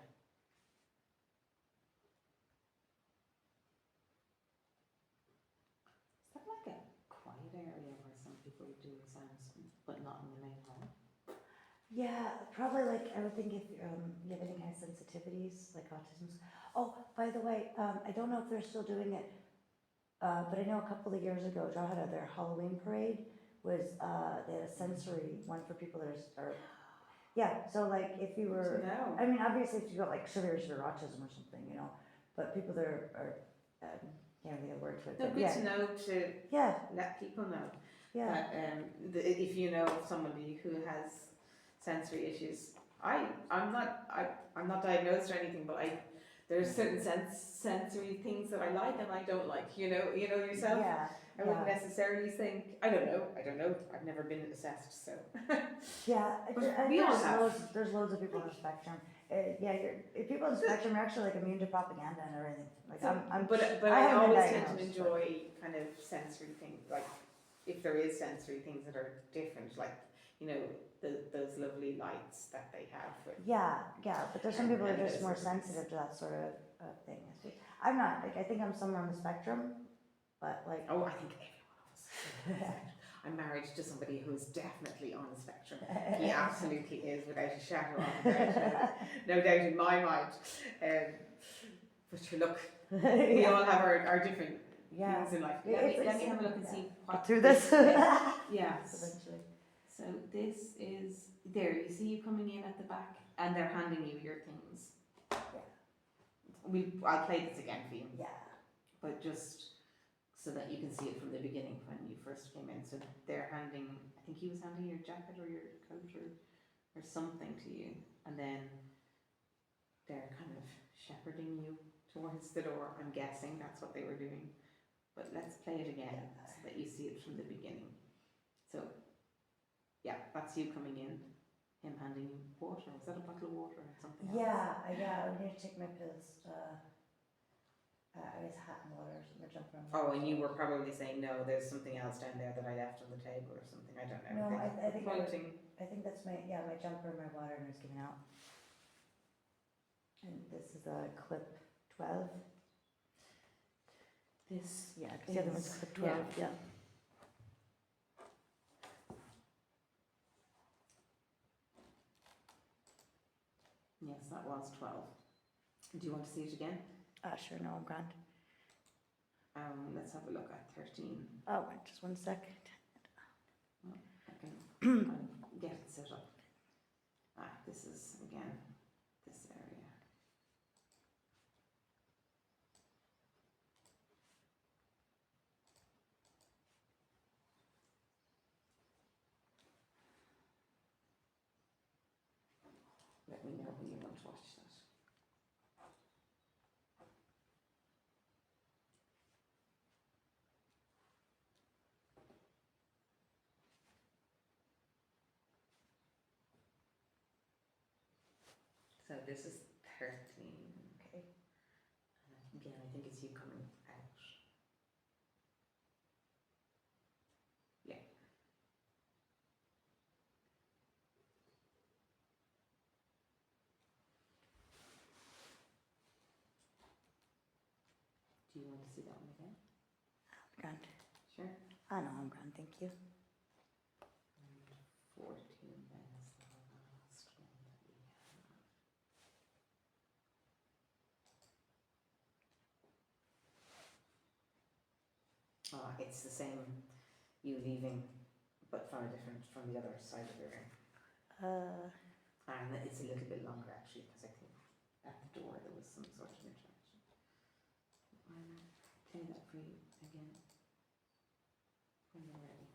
C: Is that like a quiet area where some people do exams, but not in the main hall?
A: Yeah, probably like, I would think if you have any kind of sensitivities, like autism. Oh, by the way, I don't know if they're still doing it, but I know a couple of years ago, Joe had their Halloween parade was, they had a sensory one for people that are, yeah, so like if you were,
C: No.
A: I mean, obviously if you got like severe autism or something, you know, but people that are can't think of the word to it,
C: No,
A: but
C: good
A: yeah,
C: to know to
A: yeah,
C: let people know
A: yeah,
C: that if you know of somebody who has sensory issues. I'm not diagnosed or anything, but there's certain sensory things that I like and I don't like. You know yourself.
A: yeah,
C: I wouldn't necessarily think. I don't know. I've never been assessed, so.
A: yeah.
C: But we all have.
A: There's loads of people on the spectrum. Yeah, if people on the spectrum are actually like immune to propaganda and everything. Like
C: So,
A: I'm
C: but
A: I
C: I
A: haven't been
C: always tend to
A: diagnosed,
C: enjoy kind of sensory things, like if there is sensory things that are different, like those lovely lights that they have.
A: Yeah, but there's some people that are
C: And
A: just
C: those
A: more
C: sort of things.
A: sensitive to that sort of thing. I'm not, like, I think I'm somewhere on the spectrum, but like,
C: Oh, I think every one of us. I'm married to somebody who is definitely on the spectrum. He absolutely is, without a shadow of a doubt. No doubt in my mind. But you look, we
A: yeah,
C: all have our different
A: yeah.
C: things in life.
A: It's
C: Let me have a look and
A: yeah.
C: see
A: Get
C: what
A: through this.
C: Yes.
A: Eventually.
C: So this is there. You see you coming in at the back, and they're handing you your things. I'll play this again for you,
A: Yeah.
C: but just so that you can see it from the beginning when you first came in. So they're handing. I think he was handing your jacket or your coat or something to you, and then they're kind of shepherding you towards the door. I'm guessing that's what they were doing. But let's play it again so that you see it from the beginning. So, yeah, that's you coming in, him handing you water. Was that a bottle of water or something else?
A: Yeah, I need to take my pills. I guess hat and water or something, jumper and water.
C: Oh, and you were probably saying, no, there's something else down there that I left on the table or something. I don't know.
A: No, I think
C: pointing.
A: I think that's my jumper and my water and it's given out. And this is a clip 12.
C: This,
A: Yeah, because the other one's clip 12. Yeah.
C: Yes, that was 12. Do you want to see it again?
A: Sure, no, I'm grand.
C: Let's have a look at 13.
A: Oh, wait, just 1 sec.
C: I can get it set up. This is again this area. let me know when you want to watch that. So this is 13.
A: Okay.
C: And again, I think it's you coming out. Yeah. Do you want to see that one again?
A: Grand.
C: Sure.
A: I know, I'm grand, thank you.
C: And 14 then is the last one that we have. It's the same, you leaving, but from the other side of the room. And it's a little bit longer actually, because I think at the door there was some sort of interaction. I'll play that for you again when you're ready.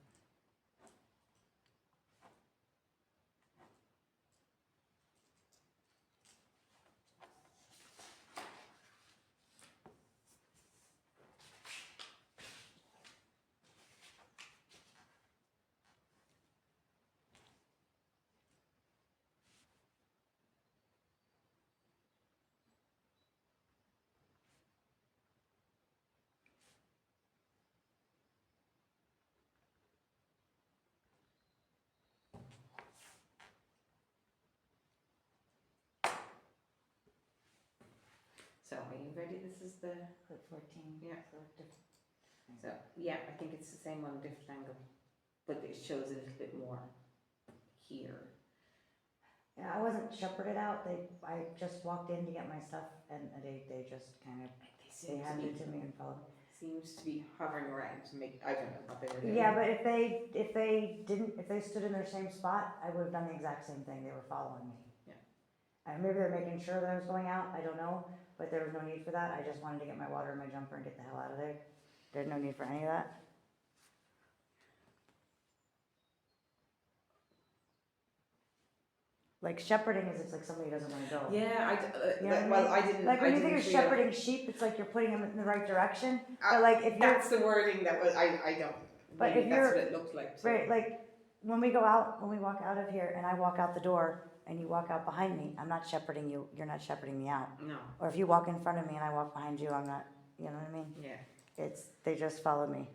C: So are you ready? This is the,
A: Put 14.
C: Yeah.
A: So diff-
C: so yeah, I think it's the same one, different angle, but it shows a little bit more here.
A: Yeah, I wasn't shepherded out. I just walked in to get my stuff, and they just kind of,
C: They
A: they
C: seem to
A: handed
C: be,
A: it to me and followed.
C: seems to be hovering around to make, I don't know what they were doing.
A: Yeah, but if they stood in their same spot, I would have done the exact same thing. They were following me.
C: Yeah.
A: And maybe they're making sure that I was going out. I don't know, but there was no need for that. I just wanted to get my water and my jumper and get the hell out of there. There's no need for any of that. Like shepherding is, it's like somebody doesn't want to go.
C: Yeah,
A: You know what I
C: well,
A: mean?
C: I didn't.
A: Like when
C: I
A: you think
C: didn't
A: of
C: real-
A: shepherding sheep, it's like you're putting them in the right direction.
C: Uh,
A: But like if you're
C: That's the wording that was, I don't,
A: But
C: maybe
A: if
C: that's
A: you're-
C: what it looked like. So.
A: right, like when we walk out of here and I walk out the door and you walk out behind me, I'm not shepherding you. You're not shepherding me out.
C: No,
A: Or if you walk in front of me and I walk behind you, I'm not. You know what I mean?
C: yeah.
A: They just follow me.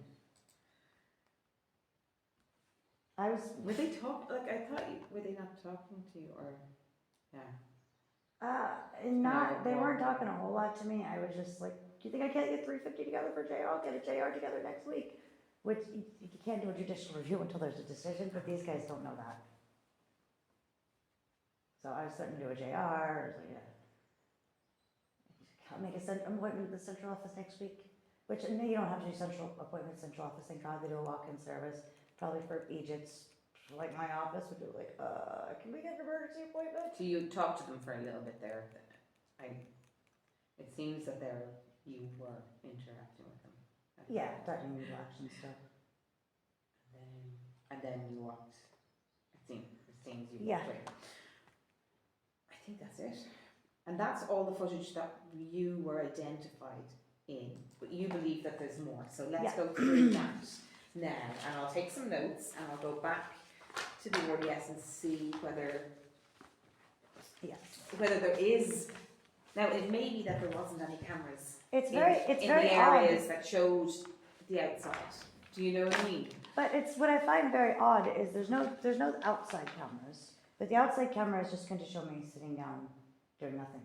C: Were they like, I thought, were they not talking to you or, yeah. No,
A: They weren't
C: well-
A: talking a whole lot to me. I was just like, do you think I can't get 350 together for JR? I'll get a JR together next week. Which you can't do a judicial review until there's a decision, but these guys don't know that. So I was starting to do a JR. I was like, yeah. I'll make an appointment at the central office next week. Which, no, you don't have to do central appointment, central office. They probably do a walk-in service, probably for Egypt's, like my office would do like, can we get an emergency appointment?
C: So you talked to them for a little bit there. It seems that you were interacting with them.
A: Yeah, starting to action stuff.
C: And then you walked. It seems you
A: Yeah.
C: walked away. I think that's it. And that's all the footage that you were identified in. But you believe that there's more. So let's
A: Yeah.
C: go through that now. And I'll take some notes and I'll go back to the RDS and see whether
A: Yes.
C: there is. Now it may be that there wasn't any cameras
A: It's
C: in
A: very
C: the
A: odd.
C: areas that showed the outside. Do you know what I mean?
A: But it's what I find very odd is there's no outside cameras, but the outside camera is just going to show me sitting down doing nothing.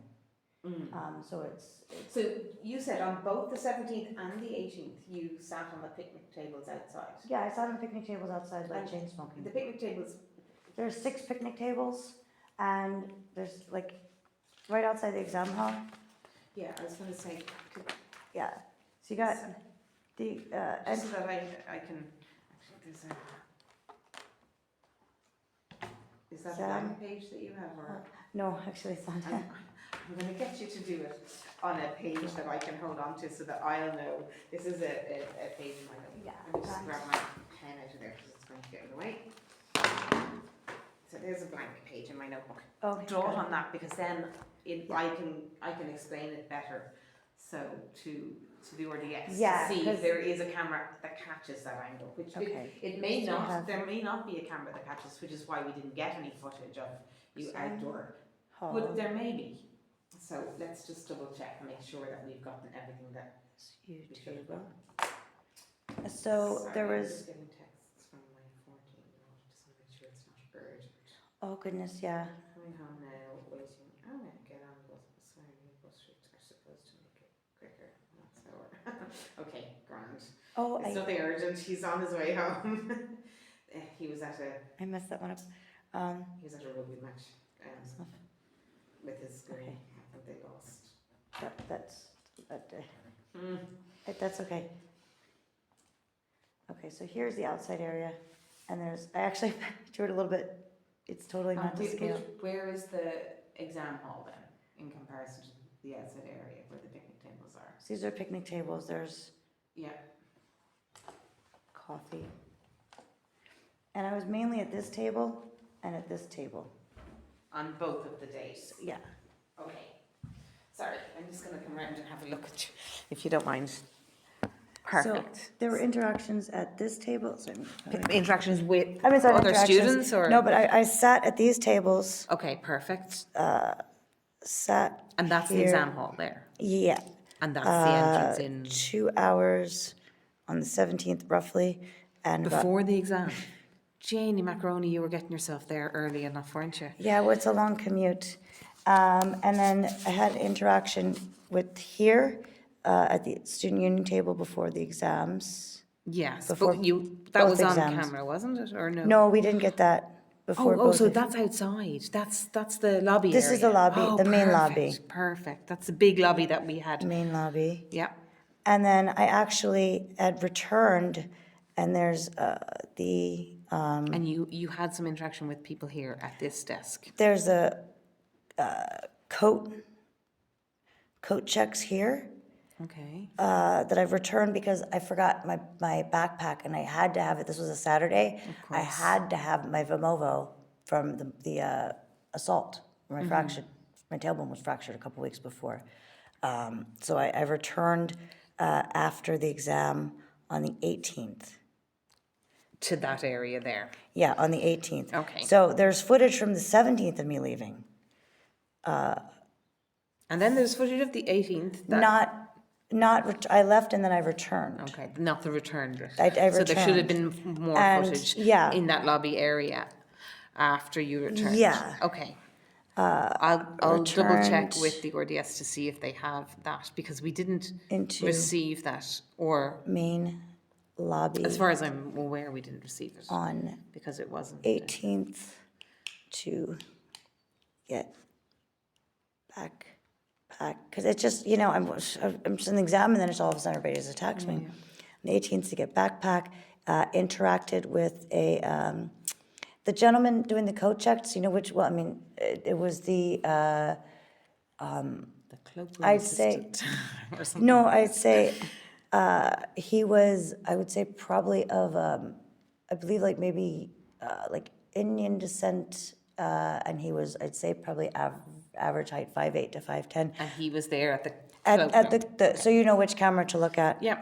A: So it's
C: So you said on both the 17th and the 18th you sat on the picnic tables outside.
A: yeah. I sat on picnic tables outside like
C: And
A: chain smoking.
C: The picnic tables.
A: There's 6 picnic tables, and there's like right outside the exam hall.
C: Yeah, I was going to say.
A: Yeah. So you got the
C: Just so that I can. Actually, there's a. Is that a
A: Sam?
C: landing page that you have, or
A: no, actually it's not.
C: I'm going to get you to do it on a page that I can hold on to so that I'll know. This is a page in my notes.
A: Yeah,
C: Let me just
A: thanks.
C: grab my pen out of there because it's going to get in the way. So there's a blank page in my notebook.
A: Okay,
C: Draw it
A: good.
C: on that, because then I can explain it better. So to the RDS,
A: Yeah,
C: to see
A: 'cause-
C: if there is a camera that catches that angle, which
A: Okay.
C: it may
A: So you
C: not.
A: have-
C: There may not be a camera that catches, which is why we didn't get any footage of you
A: Exam
C: outdoor.
A: hall.
C: But there may be. So let's just double check and make sure that we've gotten everything that we should have
A: YouTube.
C: gotten.
A: So
C: Sorry,
A: there
C: I'm
A: was,
C: just getting texts from my 14-year-old, just to make sure it's not urgent.
A: oh goodness, yeah.
C: Coming home now, waiting. Oh, yeah, get on bus. Sorry, bus routes are supposed to make it quicker, not slower. Okay, grand.
A: Oh,
C: It's nothing urgent. He's on his way home. He was at a
A: I messed that one up.
C: rugby match with his school.
A: Okay.
C: I think they lost.
A: That's okay. Okay, so here's the outside area, and I actually drew it a little bit, it's totally not to scale.
C: Where is the exam hall then, in comparison to the outside area where the picnic tables are?
A: So these are picnic tables, there's
C: Yeah.
A: coffee. And I was mainly at this table and at this table.
C: On both of the days?
A: Yeah.
C: Okay. Sorry, I'm just going to come around and have a look at you, if you don't mind. Perfect.
A: So there were interactions at this table. So
C: Interactions with
A: it's not
C: other
A: interactions.
C: students, or?
A: No, but I sat at these tables,
C: Okay, perfect.
A: sat
C: And that's the
A: here.
C: exam hall there?
A: Yeah.
C: And that's the entrance in?
A: 2 hours on the 17th roughly, and about,
C: Before the exam? Janie Macaroni, you were getting yourself there early enough, weren't you?
A: yeah, well, it's a long commute. And then I had interaction with here at the student union table before the exams.
C: Yes,
A: Before
C: but that
A: both
C: was on
A: exams.
C: camera, wasn't it, or no?
A: No, we didn't get that before both.
C: So that's outside. That's the lobby
A: This
C: area.
A: is the lobby, the main lobby.
C: Perfect. That's the big lobby that we had.
A: Main lobby.
C: Yeah.
A: And then I actually had returned, and there's
C: And you had some interaction with people here at this desk.
A: there's a coat checks here
C: Okay.
A: that I've returned because I forgot my backpack, and I had to have it. This was a Saturday.
C: Of
A: I
C: course.
A: had to have my Vimovo from the assault. My fractured, my tailbone was fractured a couple weeks before. So I returned after the exam on the 18th.
C: To that area there.
A: Yeah, on the 18th.
C: Okay.
A: So there's footage from the 17th of me leaving.
C: And then there's footage of the 18th.
A: I left and then I returned.
C: Okay, not the return bit.
A: I
C: So there should have
A: returned.
C: been more
A: And,
C: footage
A: yeah.
C: in that lobby area after you returned.
A: Yeah.
C: Okay. I'll double check
A: returned
C: with the RDS to see if they have that, because we didn't
A: Into
C: receive that, or
A: main lobby
C: as far as I'm aware, we didn't receive it
A: on
C: because it wasn't.
A: 18th to get back. Because it's just, I'm just in the exam, and then it's all of a sudden everybody just attacks me. On the 18th to get backpack, interacted with the gentleman doing the code checks, which, well, I mean, it was the,
C: The cloakroom
A: I'd say-
C: assistant or something.
A: no, I'd say he was, I would say probably of, I believe like maybe like Indian descent, and he was, I'd say probably average height, 5'8" to 5'10".
C: And he was there at the
A: At
C: cloakroom.
A: the so you know which camera to look at.
C: Yeah,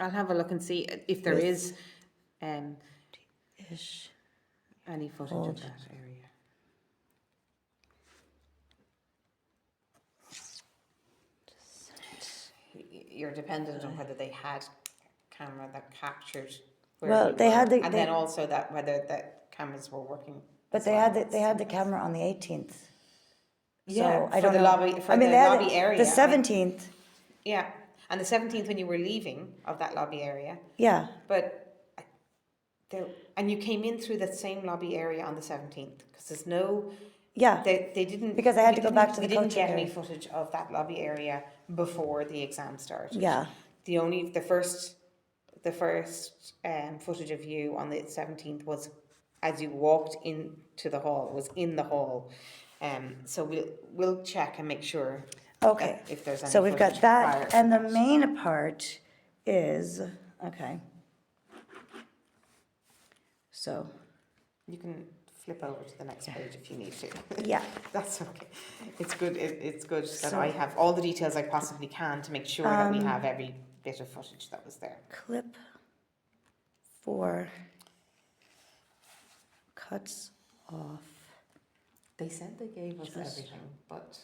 C: I'll have a look and see if there is
A: Ish.
C: any footage of that area. You're dependent on whether they had camera that captured where
A: Well,
C: you
A: they
C: were,
A: had the-
C: and
A: they-
C: then also that whether the cameras were working.
A: But
C: as
A: they
C: well.
A: had the camera on the 18th.
C: Yeah,
A: So I
C: for
A: don't
C: the
A: know.
C: lobby, for
A: I mean,
C: the
A: they had
C: lobby area.
A: The 17th,
C: Yeah, and the 17th when you were leaving of that lobby area,
A: yeah.
C: but there, and you came in through that same lobby area on the 17th, because there's no,
A: Yeah,
C: they didn't.
A: Because I had
C: we
A: to go back
C: didn't-
A: to the
C: We didn't
A: coaching
C: get any
A: area.
C: footage of that lobby area before the exam started.
A: Yeah.
C: The first footage of you on the 17th was as you walked into the hall, was in the hall. So we'll check and make sure.
A: okay.
C: If there's any
A: So we've got
C: footage
A: that,
C: prior to
A: and the
C: that.
A: main part is, okay. So,
C: You can flip over to the next page if you need to.
A: Yeah.
C: That's okay. It's good. It's good that
A: So-
C: I have all the details I possibly can to make sure that we have every bit of footage that was there.
A: Clip 4 cuts off
C: They said they gave us
A: Just-
C: everything, but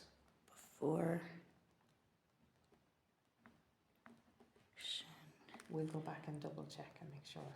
A: before.
C: we'll go back and double check and make sure.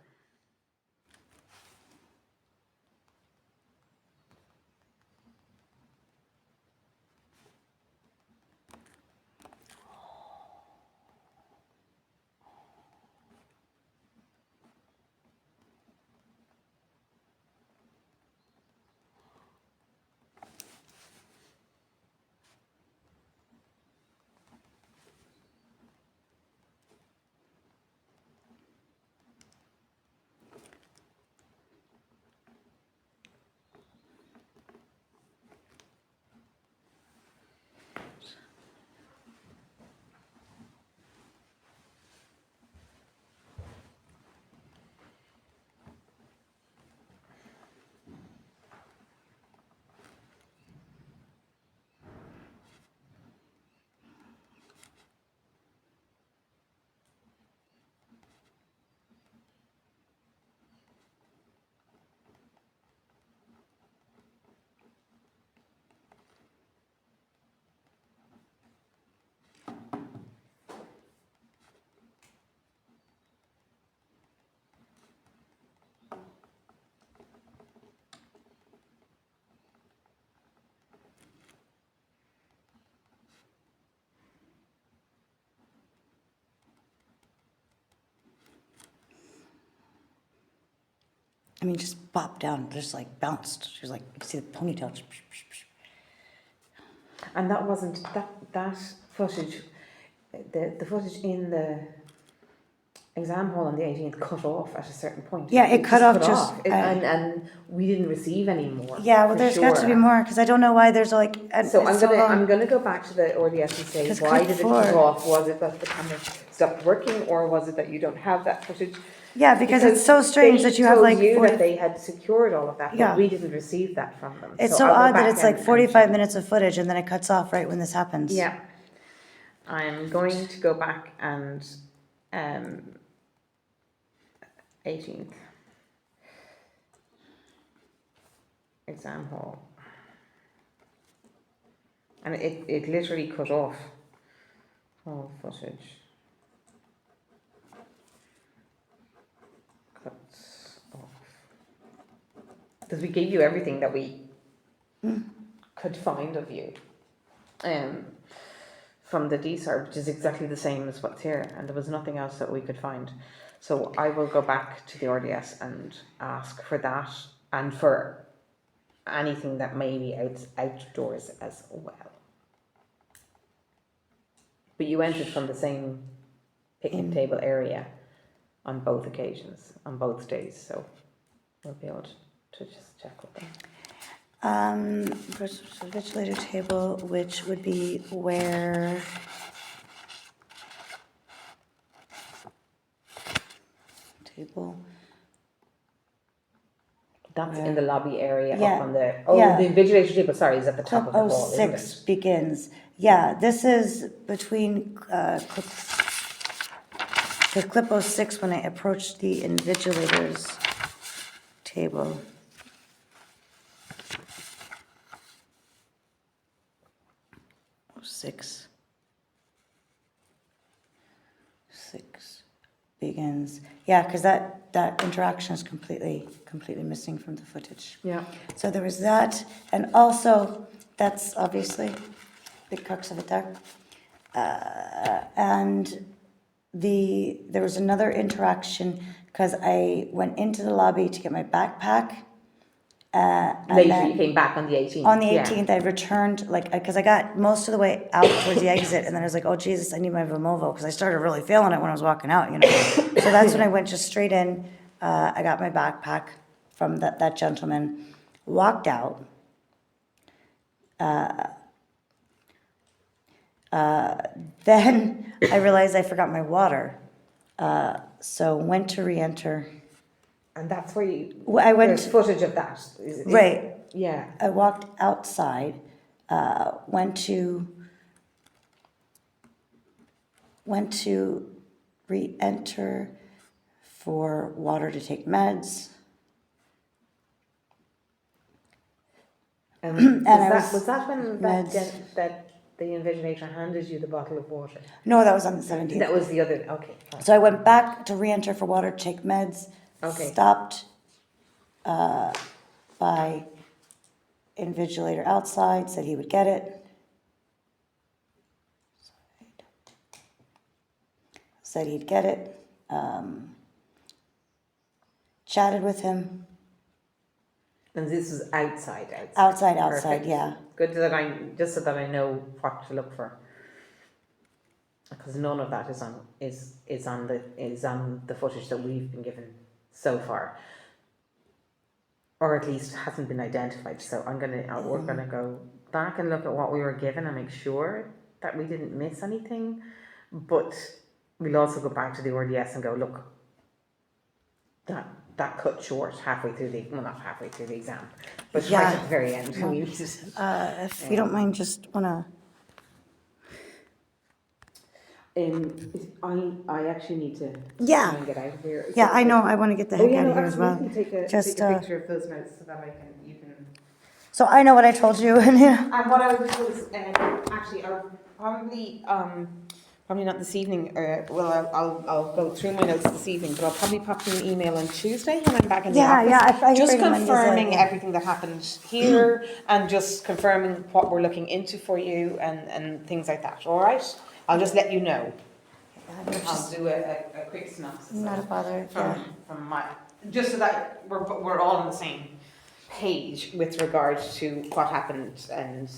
A: I mean, just bopped down, just like bounced. She was like, you could see the ponytail. Just
C: And that wasn't that footage. The footage in the exam hall on the 18th cut off at a certain point.
A: Yeah, it cut off just,
C: and we didn't receive any more.
A: Yeah, well,
C: for
A: there's got to be
C: sure.
A: more because I don't know why there's like.
C: So
A: it's
C: I'm
A: long.
C: gonna go back to the RDS and say,
A: 'Cause
C: why
A: clip
C: did it cut
A: 4
C: off? Was it that the camera stopped working, or was it that you don't have that footage?
A: Yeah, because it's so strange
C: they
A: that you have
C: told
A: like
C: you
A: 40.
C: that they had secured all of that, but
A: Yeah.
C: we didn't receive that from them.
A: It's so
C: I'll go
A: odd that
C: back
A: it's like
C: and
A: 45
C: check.
A: minutes of footage and then it cuts off right when this happens.
C: Yeah, I'm going to go back and 18th exam hall, and it literally cut off all footage. Cuts off because we gave you everything that we could find of you from the DSAR, which is exactly the same as what's here, and there was nothing else that we could find. So I will go back to the RDS and ask for that and for anything that may be outdoors as well. But you entered from the same picnic table area on both occasions, on both days, so we'll be able to just check with them.
A: Vigilator table, which would be where. Table.
C: That's in the lobby area
A: Yeah,
C: up on the,
A: yeah.
C: the invigilator table, sorry, is at the top of the
A: Clip
C: hall, isn't
A: 06
C: it?
A: begins. Yeah, this is between clip 06 when I approached the invigilators table. Six begins. Yeah, because that interaction is completely missing from the footage.
C: Yeah.
A: So there was that, and also that's obviously big crux of it there. And there was another interaction because I went into the lobby to get my backpack. And
C: Later,
A: then-
C: you came back on the 18th.
A: on the
C: yeah.
A: 18th, I returned, like, because I got most of the way out towards the exit, and then I was like, oh, Jesus, I need my Vimovo, because I started really feeling it when I was walking out, you know. So that's when I went just straight in. I got my backpack from that gentleman, walked out. Then I realized I forgot my water. So went to re-enter
C: And that's where you,
A: I went,
C: there's footage of that.
A: right,
C: Yeah.
A: I walked outside, went to re-enter for water to take meds.
C: And
A: I was-
C: was that when
A: meds.
C: that the invigilator handed you the bottle of water?
A: No, that was on the 17th.
C: That was the other, okay. Fine.
A: So I went back to re-enter for water to take meds.
C: Okay.
A: Stopped by invigilator outside, said he would get it. Said he'd get it. Chatted with him.
C: And this was outside.
A: Outside,
C: Perfect.
A: yeah.
C: Good that just so that I know what to look for. Because none of that is on the footage that we've been given so far, or at least hasn't been identified. So we're gonna go back and look at what we were given and make sure that we didn't miss anything. But we'll also go back to the RDS and go, look, that cut short halfway through not halfway through the exam, but right
A: Yeah.
C: at the very end.
A: No.
C: We needed
A: If you don't mind, just wanna.
C: I actually need to
A: Yeah.
C: try and get out of here.
A: Yeah, I know. I want to get the heck out of here as well.
C: Absolutely. Take
A: Just,
C: a picture of those notes so that you can.
A: So I know what I told you, and yeah.
C: And what I would do is actually I'll probably not this evening. I'll go through my notes this evening, but I'll probably pop you an email on Tuesday when I'm back in the office.
A: I
C: Just
A: bring them in
C: confirming
A: as a-
C: everything that happened here and just confirming what we're looking into for you and things like that. All right. I'll just let you know. I'll do a quick synopsis.
A: Not a bother. Yeah.
C: From my, just so that we're all on the same page with regard to what happened and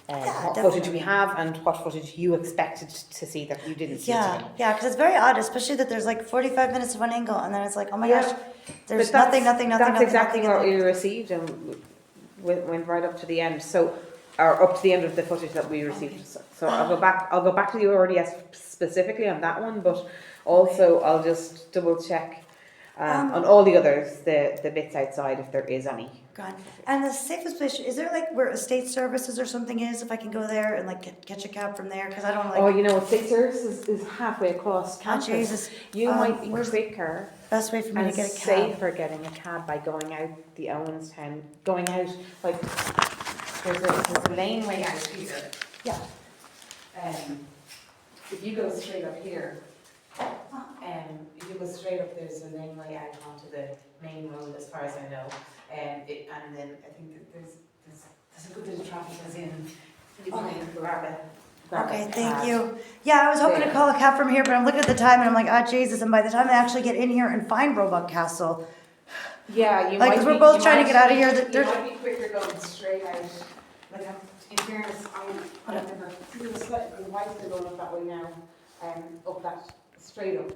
C: what footage we
A: definitely.
C: have and what footage you expected to see that you didn't see today.
A: Yeah, because it's very odd, especially that there's like 45 minutes of one angle, and then it's like, oh my
C: Yeah.
A: gosh, there's
C: But
A: nothing.
C: That's exactly
A: nothing,
C: what we received and went right up to the end. So, or up to the end of the footage that we received.
A: Okay.
C: So I'll go back to the RDS specifically on that one, but also I'll just double check on all the others, the bits outside if there is any.
A: God. And the safest place, is there like where estate services or something is, if I can go there and like catch a cab from there? Because I don't like.
C: Oh, you know what, State Services is halfway across
A: Oh,
C: campus.
A: Jesus.
C: You might be
A: Where's
C: quicker
A: best way for me
C: and
A: to get a cab?
C: safer getting a cab by going out the Owenstown, going out, like, there's a laneway out here.
A: Yeah.
C: If you go straight up here, if you go straight up, there's a laneway out onto the main road as far as I know. And then I think that there's a good bit of traffic as in, you can grab a
A: Okay, thank
C: cab.
A: you. Yeah, I was hoping to
C: There.
A: call a cab from here, but I'm looking at the time and I'm like, ah, Jesus. And by the time I actually get in here and find Roebuck Castle,
C: Yeah, you
A: Like,
C: might
A: 'cause we're
C: be-
A: both
C: you
A: trying to
C: might
A: get out of
C: be-
A: here,
C: You
A: there's-
C: might be quicker going straight out. Like, in fairness, I never feel slightly wiser going up that way now, up that straight up,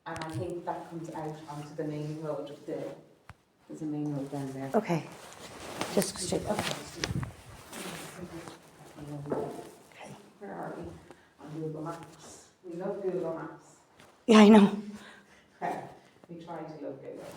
C: and I think that comes out onto the main road. There's a main road down there.
A: okay, just straight. Okay.
C: Where are we? On Google Maps. We love Google Maps.
A: Yeah, I know.
C: Okay, we try to love Google Maps.